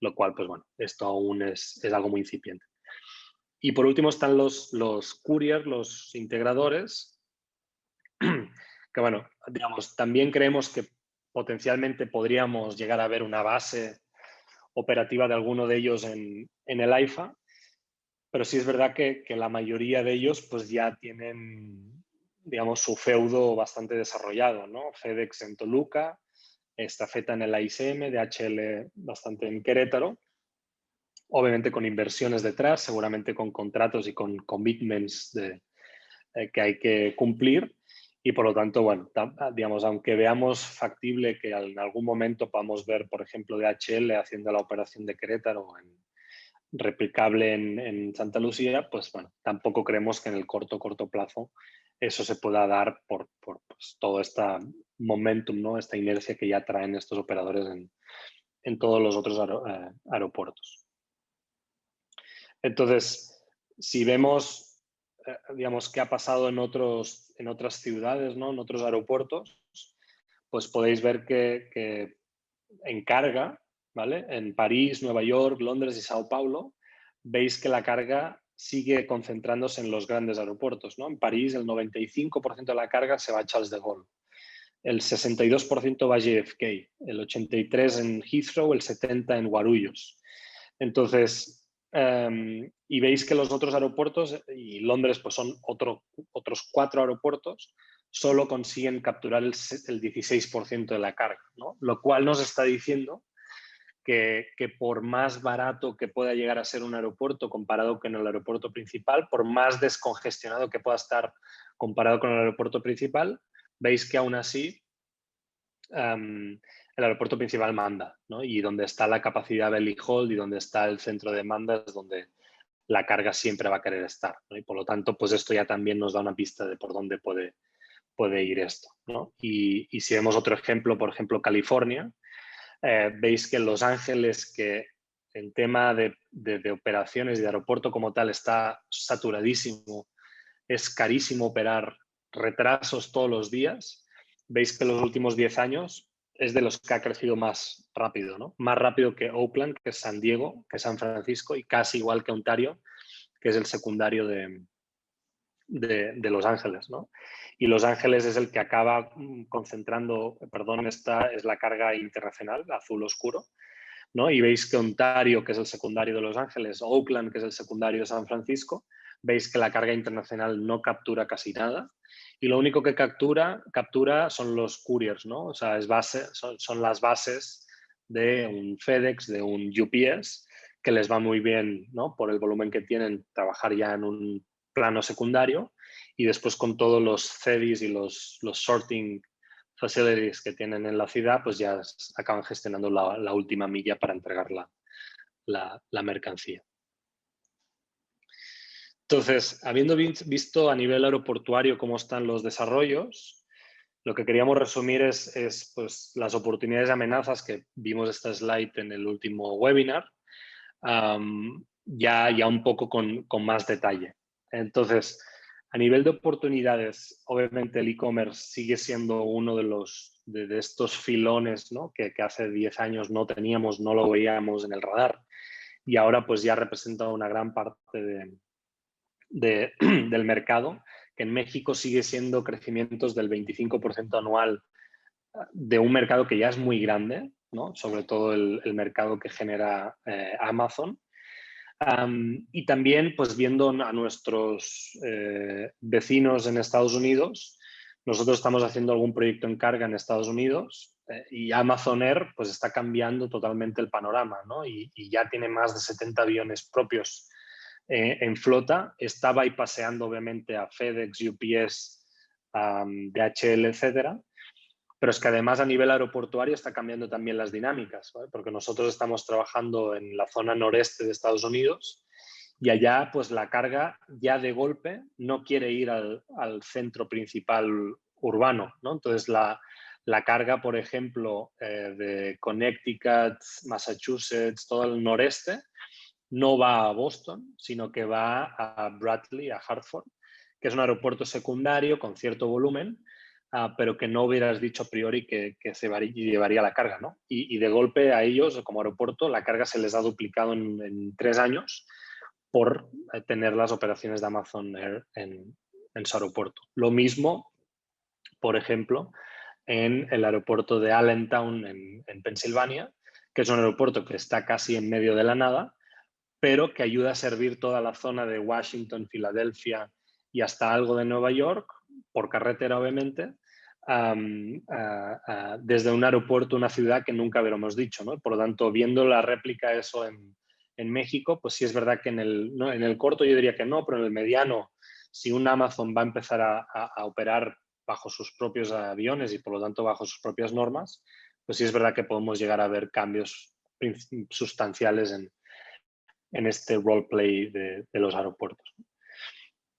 [SPEAKER 2] lo cual, pues bueno, esto aún es algo muy incipiente. Y por último están los courier, los integradores, que bueno, digamos, también creemos que potencialmente podríamos llegar a ver una base operativa de alguno de ellos en el AIFA, pero sí es verdad que la mayoría de ellos pues ya tienen, digamos, su feudo bastante desarrollado, ¿no? FedEx en Toluca, Estafeta en el ICM, DHL bastante en Querétaro, obviamente con inversiones detrás, seguramente con contratos y con commitments que hay que cumplir. Y por lo tanto, bueno, digamos, aunque veamos factible que en algún momento podamos ver, por ejemplo, DHL haciendo la operación de Querétaro replicable en Santa Lucía, pues bueno, tampoco creemos que en el corto plazo eso se pueda dar por pues, todo este momentum, ¿no? Esta inercia que ya traen estos operadores en todos los otros aeropuertos. Entonces, si vemos, digamos, qué ha pasado en otras ciudades, ¿no? En otros aeropuertos, pues podéis ver que en carga, ¿vale? En París, Nueva York, Londres y Sao Paulo, veis que la carga sigue concentrándose en los grandes aeropuertos, ¿no? En París el 95% de la carga se va a Charles de Gaulle, el 62% va a JFK, el 83% en Heathrow, el 70% en Guarulhos. Entonces, y veis que los otros aeropuertos, y Londres pues son otros 4 aeropuertos, solo consiguen capturar el 16% de la carga, ¿no? Lo cual nos está diciendo que por más barato que pueda llegar a ser un aeropuerto comparado con el aeropuerto principal, por más descongestionado que pueda estar comparado con el aeropuerto principal, veis que aún así el aeropuerto principal manda, ¿no? Y donde está la capacidad belly hold y donde está el centro de demanda es donde la carga siempre va a querer estar, ¿no? Y por lo tanto, pues esto ya también nos da una pista de por dónde puede ir esto, ¿no? Y si vemos otro ejemplo, por ejemplo, California, veis que en Los Ángeles, que en tema de operaciones de aeropuerto como tal está saturadísimo, es carísimo operar, retrasos todos los días, veis que en los últimos 10 años es de los que ha crecido más rápido, ¿no? Más rápido que Oakland, que es San Diego, que es San Francisco, y casi igual que Ontario, que es el secundario de Los Ángeles, ¿no? Y Los Ángeles es el que acaba concentrando, perdón, esta es la carga internacional, azul oscuro, ¿no? Y veis que Ontario, que es el secundario de Los Ángeles, Oakland, que es el secundario de San Francisco, veis que la carga internacional no captura casi nada y lo único que captura son los couriers, ¿no? O sea, son las bases de un FedEx, de un UPS, que les va muy bien, ¿no? Por el volumen que tienen, trabajar ya en un plano secundario y después con todos los CEDIs y los sorting facilities que tienen en la ciudad, pues ya acaban gestionando la última milla para entregar la mercancía. Entonces, habiendo visto a nivel aeroportuario cómo están los desarrollos, lo que queríamos resumir es pues, las oportunidades y amenazas que vimos esta slide en el último webinar, ya un poco con más detalle. Entonces, a nivel de oportunidades, obviamente el e-commerce sigue siendo uno de estos filones, ¿no? que hace 10 años no teníamos, no lo veíamos en el radar y ahora pues ya representa una gran parte del mercado, que en México sigue siendo crecimientos del 25% anual de un mercado que ya es muy grande, ¿no? Sobre todo el mercado que genera Amazon. Y también, pues viendo a nuestros vecinos en Estados Unidos, nosotros estamos haciendo algún proyecto en carga en Estados Unidos y Amazon Air pues está cambiando totalmente el panorama, ¿no? Y ya tiene más de 70 aviones propios en flota. Está bypaseando obviamente a FedEx, UPS, DHL, etcétera. Pero es que además a nivel aeroportuario está cambiando también las dinámicas, ¿vale? Porque nosotros estamos trabajando en la zona noreste de Estados Unidos y allá pues la carga ya de golpe no quiere ir al centro principal urbano, ¿no? Entonces la carga, por ejemplo, de Connecticut, Massachusetts, todo el noreste, no va a Boston, sino que va a Bradley, a Hartford, que es un aeropuerto secundario con cierto volumen, pero que no hubieras dicho a priori que se llevaría la carga, ¿no? Y de golpe a ellos, como aeropuerto, la carga se les ha duplicado en 3 años por tener las operaciones de Amazon Air en su aeropuerto. Lo mismo, por ejemplo, en el aeropuerto de Allentown, en Pensilvania, que es un aeropuerto que está casi en medio de la nada, pero que ayuda a servir toda la zona de Washington, Filadelfia y hasta algo de Nueva York, por carretera obviamente, desde un aeropuerto, una ciudad que nunca hubiéramos dicho, ¿no? Por lo tanto, viendo la réplica eso en México, pues sí es verdad que en el corto yo diría que no, pero en el mediano, si un Amazon va a empezar a operar bajo sus propios aviones y por lo tanto bajo sus propias normas, pues sí es verdad que podemos llegar a ver cambios sustanciales en este roleplay de los aeropuertos.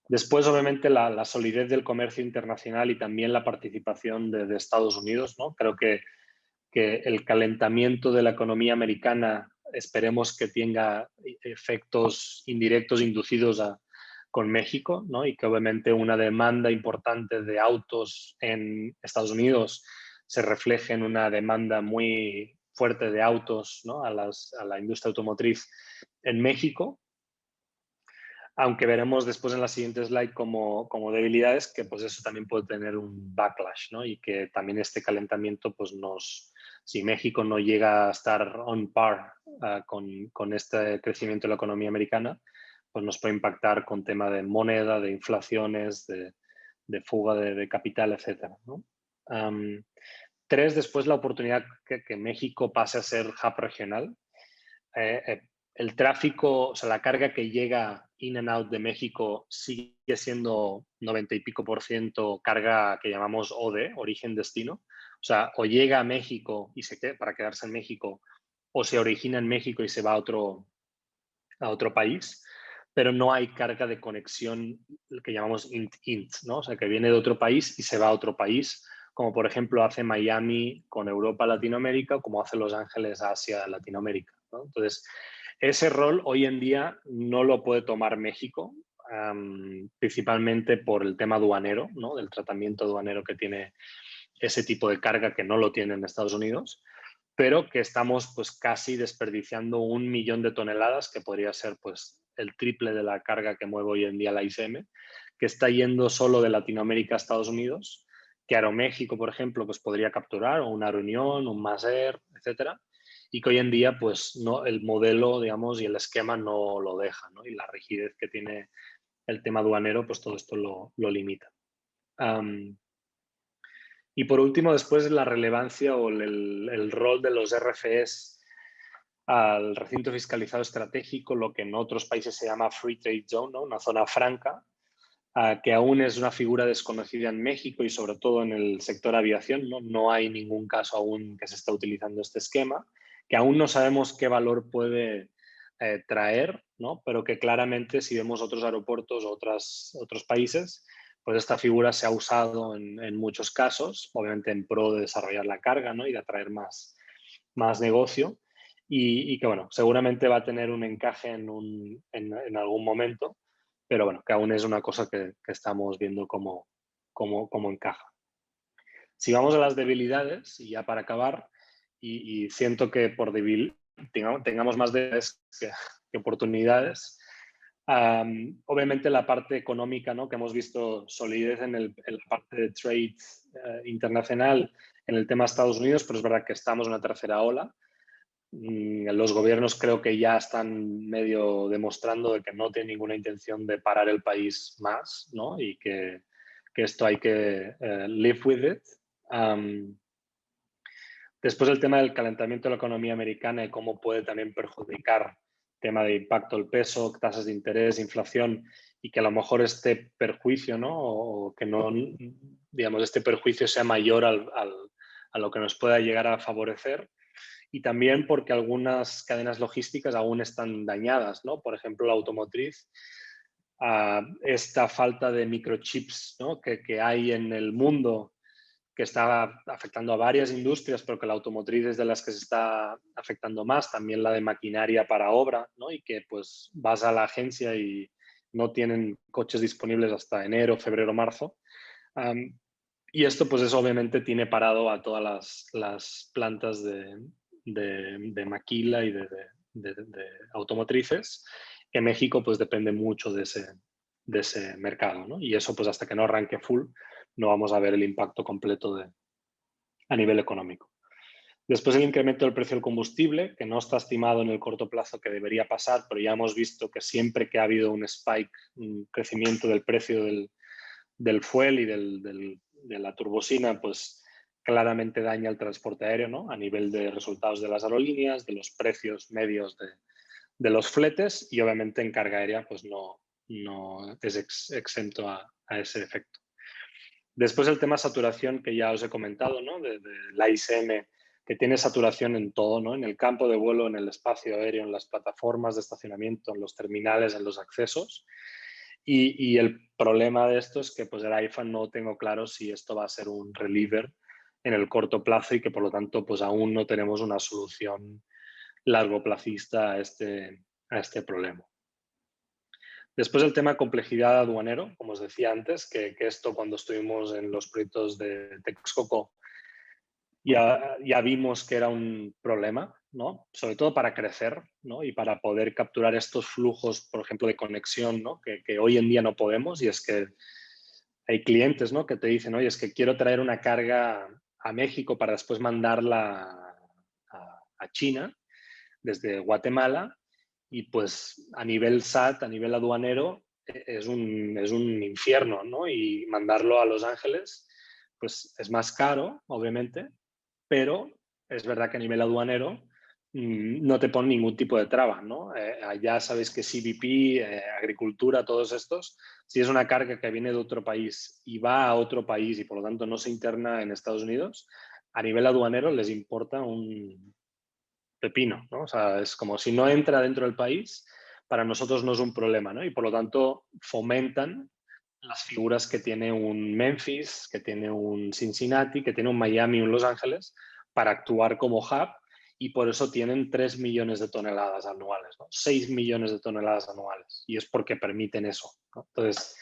[SPEAKER 2] Después, obviamente, la solidez del comercio internacional y también la participación de Estados Unidos, ¿no? Creo que el calentamiento de la economía americana esperemos que tenga efectos indirectos inducidos con México, ¿no? Y que obviamente una demanda importante de autos en Estados Unidos se refleje en una demanda muy fuerte de autos, ¿no? a la industria automotriz en México, aunque veremos después en la siguiente slide como debilidades que pues eso también puede tener un backlash, ¿no? Y que también este calentamiento, pues si México no llega a estar on par con este crecimiento de la economía americana, pues nos puede impactar con tema de moneda, de inflaciones, de fuga de capital, etcétera, ¿no? 3, después la oportunidad que México pase a ser hub regional. El tráfico, o sea, la carga que llega in and out de México sigue siendo 90 y pico % carga que llamamos OD, origen-destino. O sea, o llega a México y se queda para quedarse en México, o se origina en México y se va a otro país, pero no hay carga de conexión que llamamos int-int, ¿no? O sea, que viene de otro país y se va a otro país, como por ejemplo hace Miami con Europa, Latinoamérica, o como hace Los Ángeles, Asia, Latinoamérica, ¿no? Entonces, ese rol hoy en día no lo puede tomar México, principalmente por el tema aduanero, ¿no? Del tratamiento aduanero que tiene ese tipo de carga que no lo tiene en Estados Unidos, pero que estamos pues casi desperdiciando 1 millón de toneladas, que podría ser pues el triple de la carga que mueve hoy en día la ICM, que está yendo solo de Latinoamérica a Estados Unidos, que Aeroméxico, por ejemplo, pues podría capturar, o una Reunión, un Masair, etcétera, y que hoy en día pues no, el modelo, digamos, y el esquema no lo deja, ¿no? Y la rigidez que tiene el tema aduanero, pues todo esto lo limita. Y por último, después la relevancia o el rol de los RFEs al recinto fiscalizado estratégico, lo que en otros países se llama Free Trade Zone, ¿no? Una zona franca, que aún es una figura desconocida en México y sobre todo en el sector aviación, ¿no? No hay ningún caso aún que se está utilizando este esquema, que aún no sabemos qué valor puede traer, ¿no? Pero que claramente si vemos otros aeropuertos o otros países, pues esta figura se ha usado en muchos casos, obviamente en pro de desarrollar la carga, ¿no? Y de atraer más negocio y que, bueno, seguramente va a tener un encaje en algún momento, pero bueno, que aún es una cosa que estamos viendo cómo encaja. Si vamos a las debilidades, y ya para acabar, y siento que por tengamos más debilidades que oportunidades, obviamente la parte económica, ¿no? Que hemos visto solidez en la parte de trade internacional en el tema de Estados Unidos, pero es verdad que estamos en una tercera ola. Los gobiernos creo que ya están medio demostrando de que no tienen ninguna intención de parar el país más, ¿no? Y que esto hay que live with it. Después el tema del calentamiento de la economía americana y cómo puede también perjudicar tema de impacto del peso, tasas de interés, inflación, y que a lo mejor este perjuicio, ¿no? O que no, digamos, este perjuicio sea mayor a lo que nos pueda llegar a favorecer. Y también porque algunas cadenas logísticas aún están dañadas, ¿no? Por ejemplo, la automotriz, esta falta de microchips, ¿no? que hay en el mundo, que está afectando a varias industrias, pero que la automotriz es de las que se está afectando más, también la de maquinaria para obra, ¿no? Y que pues vas a la agencia y no tienen coches disponibles hasta enero, febrero, marzo. Y esto pues eso obviamente tiene parado a todas las plantas de maquila y de automotrices, que México pues depende mucho de ese mercado, ¿no? Y eso pues hasta que no arranque full no vamos a ver el impacto completo a nivel económico. Después el incremento del precio del combustible, que no está estimado en el corto plazo que debería pasar, pero ya hemos visto que siempre que ha habido un spike, un crecimiento del precio del fuel y de la turbocina, pues claramente daña el transporte aéreo, ¿no? A nivel de resultados de las aerolíneas, de los precios medios de los fletes, y obviamente en carga aérea pues no es exento a ese efecto. Después el tema saturación que ya os he comentado, ¿no? de la ICM, que tiene saturación en todo, ¿no? En el campo de vuelo, en el espacio aéreo, en las plataformas de estacionamiento, en los terminales, en los accesos. Y el problema de esto es que pues el AIFA no tengo claro si esto va a ser un reliever en el corto plazo y que por lo tanto pues aún no tenemos una solución largoplacista a este problema. Después el tema complejidad aduanero, como os decía antes, que esto cuando estuvimos en los proyectos de Texcoco ya vimos que era un problema, ¿no? Sobre todo para crecer, ¿no? Y para poder capturar estos flujos, por ejemplo, de conexión, ¿no? Que hoy en día no podemos, y es que hay clientes, ¿no? Que te dicen, oye, es que quiero traer una carga a México para después mandarla a China desde Guatemala, y pues a nivel SAT, a nivel aduanero, es un infierno, ¿no? Y mandarlo a Los Ángeles, pues es más caro, obviamente, pero es verdad que a nivel aduanero no te pone ningún tipo de traba, ¿no? Allá sabéis que CBP, agricultura, todos estos, si es una carga que viene de otro país y va a otro país y por lo tanto no se interna en Estados Unidos, a nivel aduanero les importa un pepino, ¿no? O sea, es como si no entra dentro del país, para nosotros no es un problema, ¿no? Y por lo tanto fomentan las figuras que tiene un Memphis, que tiene un Cincinnati, que tiene un Miami, un Los Ángeles, para actuar como hub, y por eso tienen 3 millones de toneladas anuales, ¿no? 6 millones de toneladas anuales, y es porque permiten eso, ¿no? Entonces,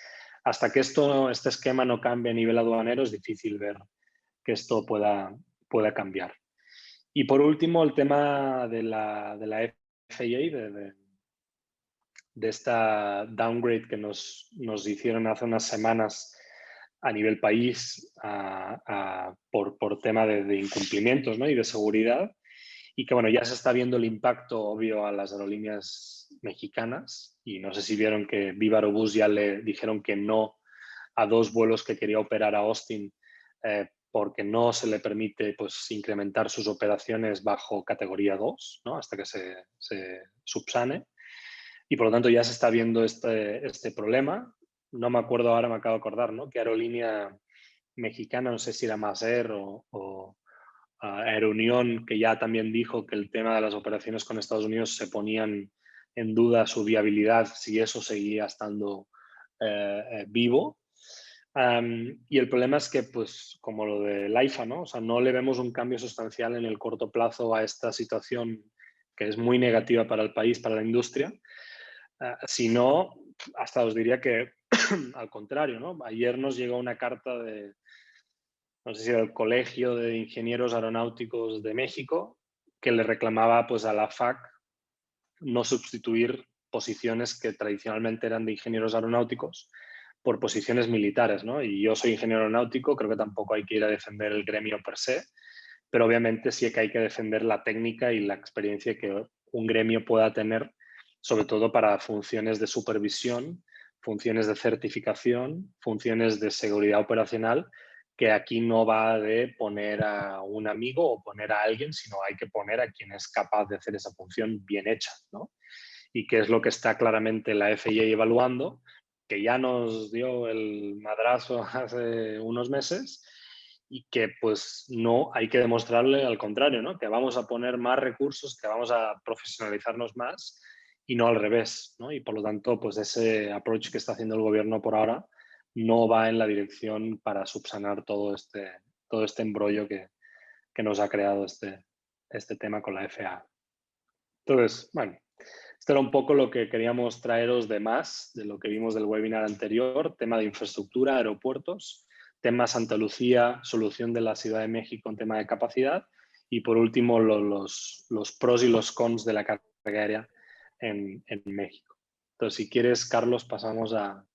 [SPEAKER 2] hasta que este esquema no cambie a nivel aduanero, es difícil ver que esto pueda cambiar. Y por último, el tema de la FAA, de esta downgrade que nos hicieron hace unas semanas a nivel país por tema de incumplimientos, ¿no? Y de seguridad. Y que bueno, ya se está viendo el impacto obvio a las aerolíneas mexicanas. Y no sé si vieron que Viva Aerobús ya le dijeron que no a 2 vuelos que quería operar a Austin, porque no se le permite pues, incrementar sus operaciones bajo categoría 2, ¿no? Hasta que se subsane. Y por lo tanto ya se está viendo este problema. No me acuerdo ahora, me acabo de acordar, ¿no? Que aerolínea mexicana, no sé si era Maser o Aerounión, que ya también dijo que el tema de las operaciones con Estados Unidos se ponían en duda su viabilidad si eso seguía estando vivo. Y el problema es que, pues, como lo del AIFA, ¿no? O sea, no le vemos un cambio sustancial en el corto plazo a esta situación que es muy negativa para el país, para la industria. Si no, hasta os diría que al contrario, ¿no? Ayer nos llegó una carta de, no sé si del Colegio de Ingenieros Aeronáuticos de México, que le reclamaba pues a la FAC no sustituir posiciones que tradicionalmente eran de ingenieros aeronáuticos por posiciones militares, ¿no? Y yo soy ingeniero aeronáutico, creo que tampoco hay que ir a defender el gremio per se, pero obviamente sí que hay que defender la técnica y la experiencia que un gremio pueda tener, sobre todo para funciones de supervisión, funciones de certificación, funciones de seguridad operacional, que aquí no va de poner a un amigo o poner a alguien, sino hay que poner a quien es capaz de hacer esa función bien hecha, ¿no? Y que es lo que está claramente la FAA evaluando, que ya nos dio el madrazo hace unos meses, y que pues no hay que demostrarle al contrario, ¿no? Que vamos a poner más recursos, que vamos a profesionalizarnos más y no al revés, ¿no? Y por lo tanto, pues ese approach que está haciendo el gobierno por ahora no va en la dirección para subsanar todo este embrollo que nos ha creado este tema con la FAA. Entonces, bueno, esto era un poco lo que queríamos traeros de más de lo que vimos del webinar anterior, tema de infraestructura, aeropuertos, tema Santa Lucía, solución de la Ciudad de México en tema de capacidad, y por último los pros y los cons de la carga aérea en México. Entonces, si quieres, Carlos, pasamos a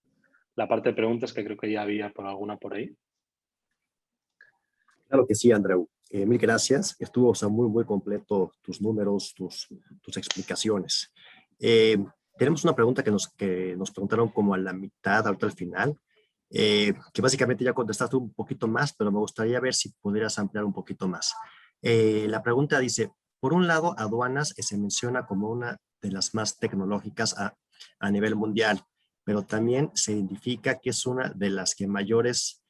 [SPEAKER 2] la parte de preguntas, que creo que ya había alguna por ahí.
[SPEAKER 1] Claro que sí, Andreu. Mil gracias. Estuvo, o sea, muy completo tus números, tus explicaciones. Tenemos una pregunta que nos preguntaron como a la mitad, ahorita al final, que básicamente ya contestaste un poquito más, pero me gustaría ver si pudieras ampliar un poquito más. La pregunta dice, por un lado, aduanas se menciona como una de las más tecnológicas a nivel mundial, pero también se identifica que es una de las que mayores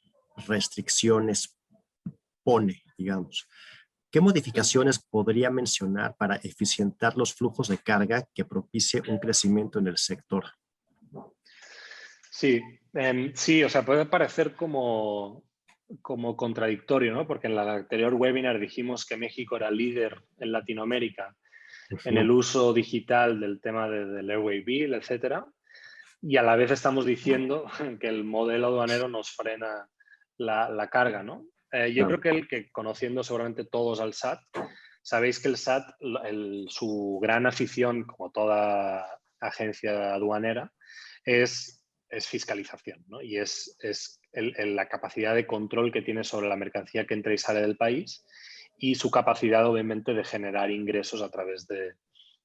[SPEAKER 1] restricciones pone, digamos. ¿Qué modificaciones podría mencionar para eficientar los flujos de carga que propicie un crecimiento en el sector?
[SPEAKER 2] Sí, sí, o sea, puede parecer como contradictorio, ¿no? Porque en la anterior webinar dijimos que México era líder en Latinoamérica en el uso digital del tema del Airway Bill, etcétera, y a la vez estamos diciendo que el modelo aduanero nos frena la carga, ¿no? Yo creo que conociendo seguramente todos al SAT, sabéis que el SAT, su gran afición, como toda agencia aduanera, es fiscalización, ¿no? Y es la capacidad de control que tiene sobre la mercancía que entra y sale del país y su capacidad, obviamente, de generar ingresos a través de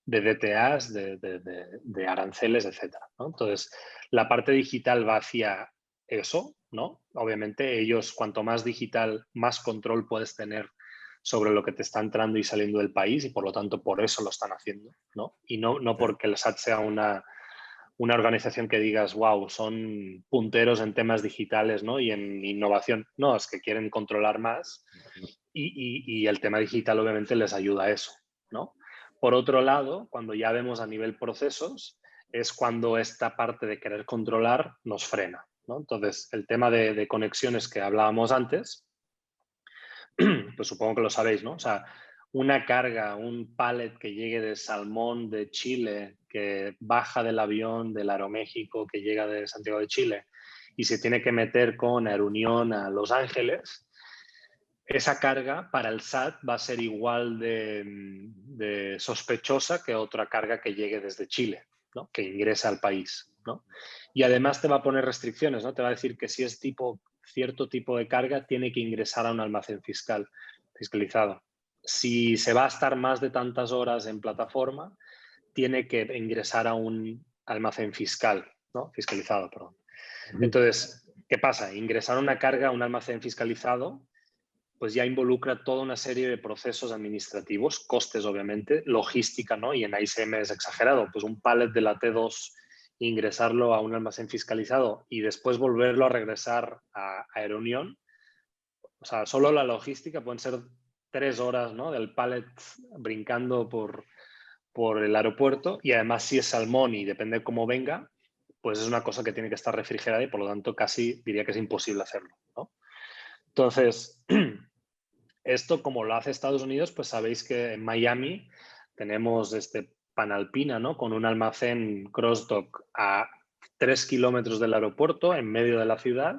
[SPEAKER 2] DTAs, de aranceles, etc., ¿no? Entonces, la parte digital va hacia eso, ¿no? Obviamente, ellos, cuanto más digital, más control puedes tener sobre lo que te está entrando y saliendo del país y, por lo tanto, por eso lo están haciendo, ¿no? Y no porque el SAT sea una organización que digas, wow, son punteros en temas digitales, ¿no? Y en innovación. No, es que quieren controlar más y el tema digital obviamente les ayuda a eso, ¿no? Por otro lado, cuando ya vemos a nivel procesos, es cuando esta parte de querer controlar nos frena, ¿no? Entonces, el tema de conexiones que hablábamos antes, pues supongo que lo sabéis, ¿no? O sea, una carga, un pallet que llegue de salmón de Chile, que baja del avión del Aeroméxico, que llega de Santiago de Chile y se tiene que meter con Aerunión a Los Ángeles, esa carga para el SAT va a ser igual de sospechosa que otra carga que llegue desde Chile, ¿no? Que ingrese al país, ¿no? Y además te va a poner restricciones, ¿no? Te va a decir que si es cierto tipo de carga, tiene que ingresar a un almacén fiscalizado. Si se va a estar más de tantas horas en plataforma, tiene que ingresar a un almacén fiscalizado, perdón. Entonces, ¿qué pasa? Ingresar una carga a un almacén fiscalizado pues ya involucra toda una serie de procesos administrativos, costes obviamente, logística, ¿no? Y en ICM es exagerado, pues un pallet de la T2, ingresarlo a un almacén fiscalizado y después volverlo a regresar a Aeronión. O sea, solo la logística pueden ser 3 horas, ¿no? Del pallet brincando por el aeropuerto y además si es salmón y depende cómo venga, pues es una cosa que tiene que estar refrigerada y por lo tanto casi diría que es imposible hacerlo, ¿no? Entonces, esto, como lo hace Estados Unidos, pues sabéis que en Miami tenemos Panalpina, ¿no? Con un almacén cross-dock a 3 kilómetros del aeropuerto, en medio de la ciudad,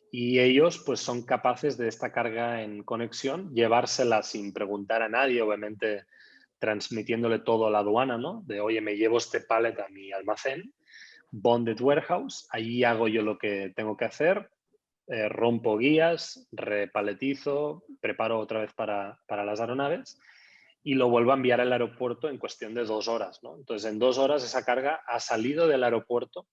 [SPEAKER 2] y ellos pues son capaces de esta carga en conexión, llevársela sin preguntar a nadie, obviamente transmitiéndole todo a la aduana, ¿no? De, oye, me llevo este pallet a mi almacén, bonded warehouse, allí hago yo lo que tengo que hacer, rompo guías, repaletizo, preparo otra vez para las aeronaves y lo vuelvo a enviar al aeropuerto en cuestión de 2 horas, ¿no? Entonces, en 2 horas esa carga ha salido del aeropuerto,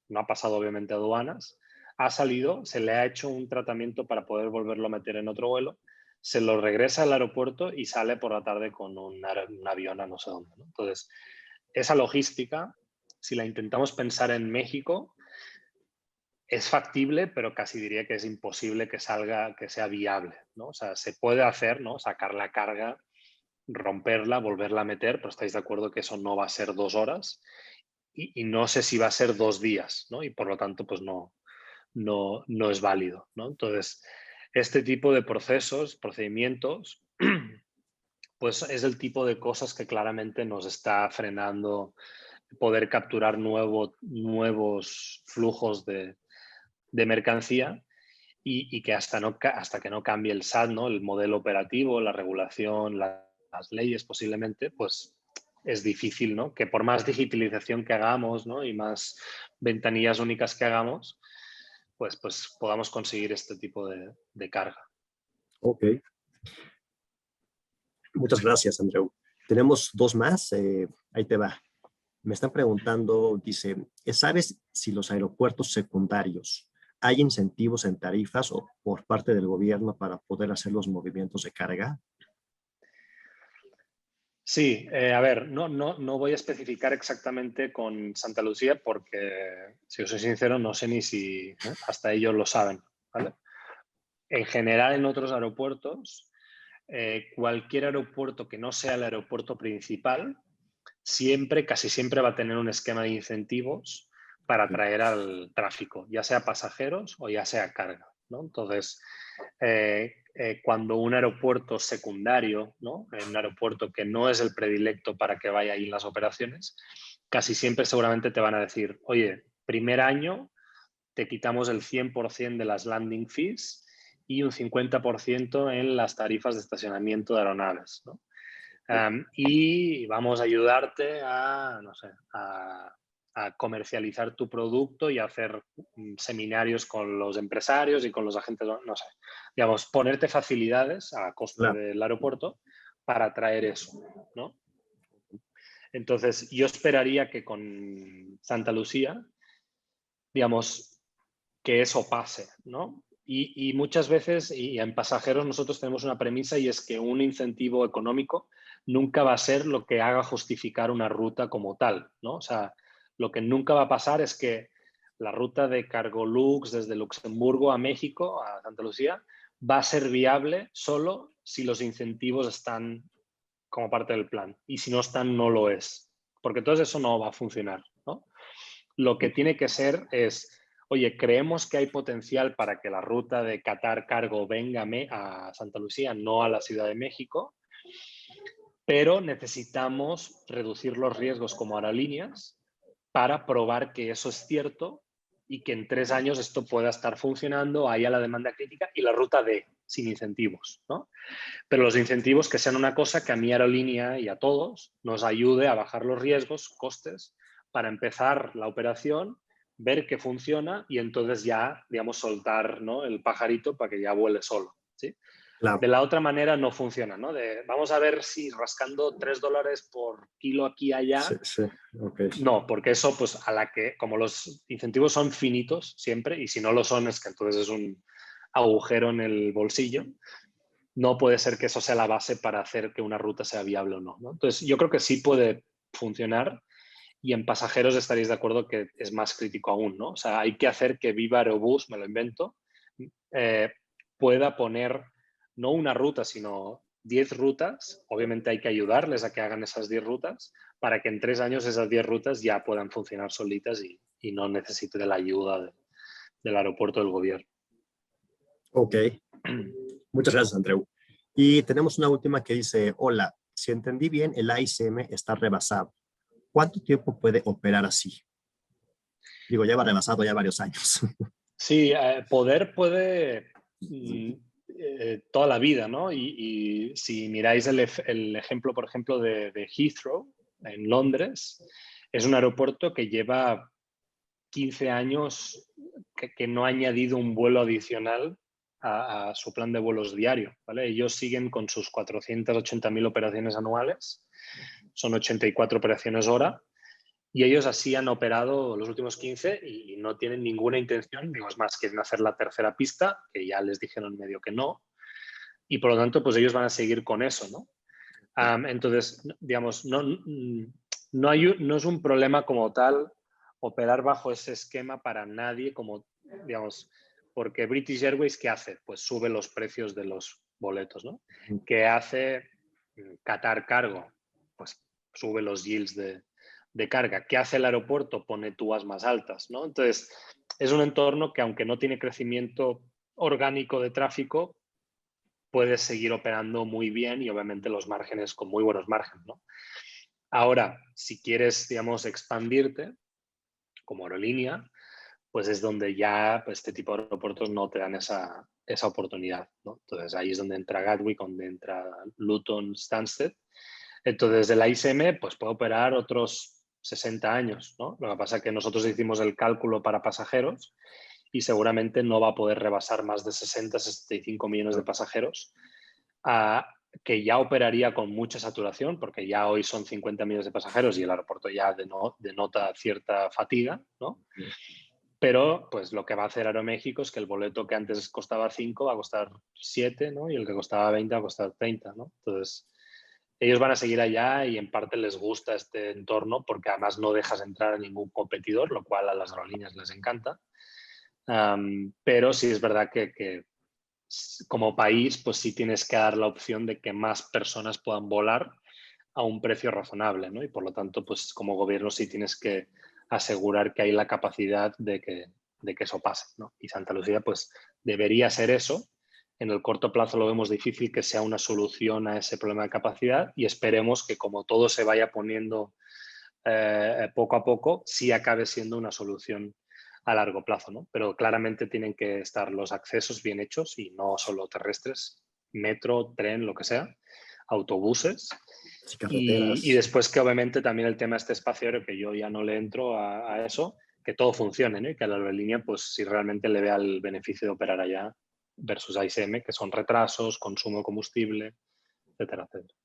[SPEAKER 2] no ha pasado obviamente a aduanas, ha salido, se le ha hecho un tratamiento para poder volverlo a meter en otro vuelo, se lo regresa al aeropuerto y sale por la tarde con un avión a no sé dónde, ¿no? Entonces, esa logística, si la intentamos pensar en México, es factible, pero casi diría que es imposible que salga, que sea viable, ¿no? O sea, se puede hacer, ¿no? Sacar la carga, romperla, volverla a meter, pero estáis de acuerdo que eso no va a ser 2 horas y no sé si va a ser 2 días, ¿no? Y por lo tanto, pues no es válido, ¿no? Entonces, este tipo de procesos, procedimientos, pues es el tipo de cosas que claramente nos está frenando poder capturar nuevos flujos de mercancía y que hasta que no cambie el SAT, ¿no? El modelo operativo, la regulación, las leyes posiblemente, pues es difícil, ¿no? Que por más digitalización que hagamos, ¿no? Y más ventanillas únicas que hagamos, pues podamos conseguir este tipo de carga.
[SPEAKER 1] Ok. Muchas gracias, Andreu. Tenemos 2 más. Ahí te va. Me están preguntando, dice, ¿sabes si los aeropuertos secundarios hay incentivos en tarifas o por parte del gobierno para poder hacer los movimientos de carga?
[SPEAKER 2] Sí, a ver, no voy a especificar exactamente con Santa Lucía porque, si os soy sincero, no sé ni si hasta ellos lo saben, ¿vale? En general, en otros aeropuertos, cualquier aeropuerto que no sea el aeropuerto principal, casi siempre va a tener un esquema de incentivos para atraer al tráfico, ya sea pasajeros o ya sea carga, ¿no? Entonces, cuando un aeropuerto secundario, ¿no? Un aeropuerto que no es el predilecto para que vaya ahí las operaciones, casi siempre seguramente te van a decir, oye, primer año te quitamos el 100% de las landing fees y un 50% en las tarifas de estacionamiento de aeronaves, ¿no? Y vamos a ayudarte a, no sé, a comercializar tu producto y a hacer seminarios con los empresarios y con los agentes, no sé, digamos, ponerte facilidades a coste
[SPEAKER 1] Claro.
[SPEAKER 2] del aeropuerto para traer eso, ¿no? Entonces, yo esperaría que con Santa Lucía, digamos, que eso pase, ¿no? Y muchas veces, y en pasajeros nosotros tenemos una premisa y es que un incentivo económico nunca va a ser lo que haga justificar una ruta como tal, ¿no? O sea, lo que nunca va a pasar es que la ruta de Cargolux desde Luxemburgo a México, a Santa Lucía, va a ser viable solo si los incentivos están como parte del plan. Y si no están, no lo es. Porque entonces eso no va a funcionar, ¿no? Lo que tiene que ser es, oye, creemos que hay potencial para que la ruta de Qatar Cargo venga a Santa Lucía, no a la Ciudad de México, pero necesitamos reducir los riesgos como aerolíneas para probar que eso es cierto y que en 3 años esto pueda estar funcionando, haya la demanda crítica y la ruta D, sin incentivos, ¿no? Pero los incentivos que sean una cosa que a mi aerolínea y a todos nos ayude a bajar los riesgos, costes, para empezar la operación, ver que funciona y entonces ya, digamos, soltar, ¿no?, el pajarito para que ya vuele solo, ¿sí?
[SPEAKER 1] Claro.
[SPEAKER 2] De la otra manera no funciona, ¿no? Vamos a ver si rascando $3 por kilo aquí y
[SPEAKER 1] Sí,
[SPEAKER 2] allá.
[SPEAKER 1] sí, ok.
[SPEAKER 2] No, porque eso, pues como los incentivos son finitos siempre, y si no lo son es que entonces es un agujero en el bolsillo, no puede ser que eso sea la base para hacer que una ruta sea viable o no, ¿no? Entonces, yo creo que sí puede funcionar y en pasajeros estaréis de acuerdo que es más crítico aún, ¿no? O sea, hay que hacer que Viva Aerobús, me lo invento, eh, pueda poner no una ruta, sino 10 rutas. Obviamente hay que ayudarles a que hagan esas 10 rutas para que en 3 años esas 10 rutas ya puedan funcionar solitas y no necesite de la ayuda del aeropuerto del gobierno.
[SPEAKER 1] Ok. Muchas gracias, Andreu. Y tenemos una última que dice, hola, si entendí bien, el AICM está rebasado. ¿Cuánto tiempo puede operar así? Digo, lleva rebasado ya varios años.
[SPEAKER 2] Sí, poder puede toda la vida, ¿no? Y si miráis el ejemplo, por ejemplo, de Heathrow, en Londres, es un aeropuerto que lleva 15 años que no ha añadido un vuelo adicional a su plan de vuelos diario, ¿vale? Ellos siguen con sus 480.000 operaciones anuales, son 84 operaciones hora, y ellos así han operado los últimos 15 y no tienen ninguna intención, digo, es más, quieren hacer la tercera pista, que ya les dijeron medio que no, y por lo tanto, pues ellos van a seguir con eso, ¿no? Entonces, digamos, no es un problema como tal operar bajo ese esquema para nadie, como, digamos, porque British Airways, ¿qué hace? Pues sube los precios de los boletos, ¿no? ¿Qué hace Qatar Cargo? Pues sube los yields de carga. ¿Qué hace el aeropuerto? Pone túas más altas, ¿no? Entonces, es un entorno que aunque no tiene crecimiento orgánico de tráfico, puedes seguir operando muy bien y obviamente los márgenes con muy buenos márgenes, ¿no? Ahora, si quieres, digamos, expandirte como aerolínea, pues es donde ya pues, este tipo de aeropuertos no te dan esa oportunidad, ¿no? Entonces ahí es donde entra Gatwick, donde entra Luton, Stansted. Entonces el AICM pues puede operar otros 60 años, ¿no? Lo que pasa es que nosotros hicimos el cálculo para pasajeros y seguramente no va a poder rebasar más de 60, 65 millones de pasajeros, que ya operaría con mucha saturación, porque ya hoy son 50 millones de pasajeros y el aeropuerto ya denota cierta fatiga, ¿no? Pero pues lo que va a hacer Aeroméxico es que el boleto que antes costaba 5 va a costar 7, ¿no? Y el que costaba 20 va a costar 30, ¿no? Entonces, ellos van a seguir allá y en parte les gusta este entorno porque además no dejas entrar a ningún competidor, lo cual a las aerolíneas les encanta. Pero sí es verdad que como país, pues sí tienes que dar la opción de que más personas puedan volar a un precio razonable, ¿no? Y por lo tanto, pues como gobierno sí tienes que asegurar que hay la capacidad de que eso pase, ¿no? Y Santa Lucía, pues debería ser eso. En el corto plazo lo vemos difícil que sea una solución a ese problema de capacidad y esperemos que como todo se vaya poniendo poco a poco, sí acabe siendo una solución a largo plazo, ¿no? Pero claramente tienen que estar los accesos bien hechos y no solo terrestres, metro, tren, lo que sea, autobuses.
[SPEAKER 1] Sí, carreteras.
[SPEAKER 2] Y después que obviamente también el tema este espacio aéreo, que yo ya no le entro a eso, que todo funcione, ¿no? Y que a la aerolínea, pues si realmente le vea el beneficio de operar allá versus AICM, que son retrasos, consumo de combustible, etcétera, etcétera.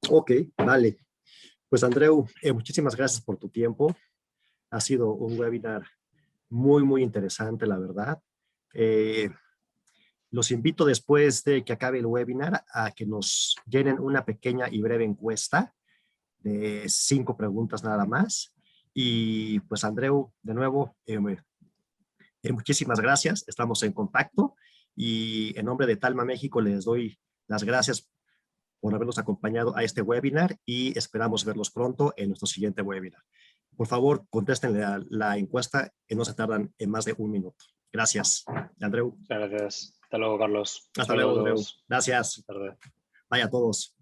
[SPEAKER 1] Ok, vale. Pues Andreu, muchísimas gracias por tu tiempo. Ha sido un webinar muy, muy interesante, la verdad. Los invito después de que acabe el webinar a que nos llenen una pequeña y breve encuesta de 5 preguntas nada más. Y pues Andreu, de nuevo, muchísimas gracias. Estamos en contacto y en nombre de Talma México les doy las gracias por habernos acompañado a este webinar y esperamos verlos pronto en nuestro siguiente webinar. Por favor, contesten la encuesta que no se tardan en más de 1 minuto. Gracias, Andreu.
[SPEAKER 2] Muchas gracias. Hasta luego, Carlos.
[SPEAKER 1] Hasta luego, Andreu.
[SPEAKER 2] Saludos.
[SPEAKER 1] Gracias.
[SPEAKER 2] Buenas tardes.
[SPEAKER 1] Vaya a todos.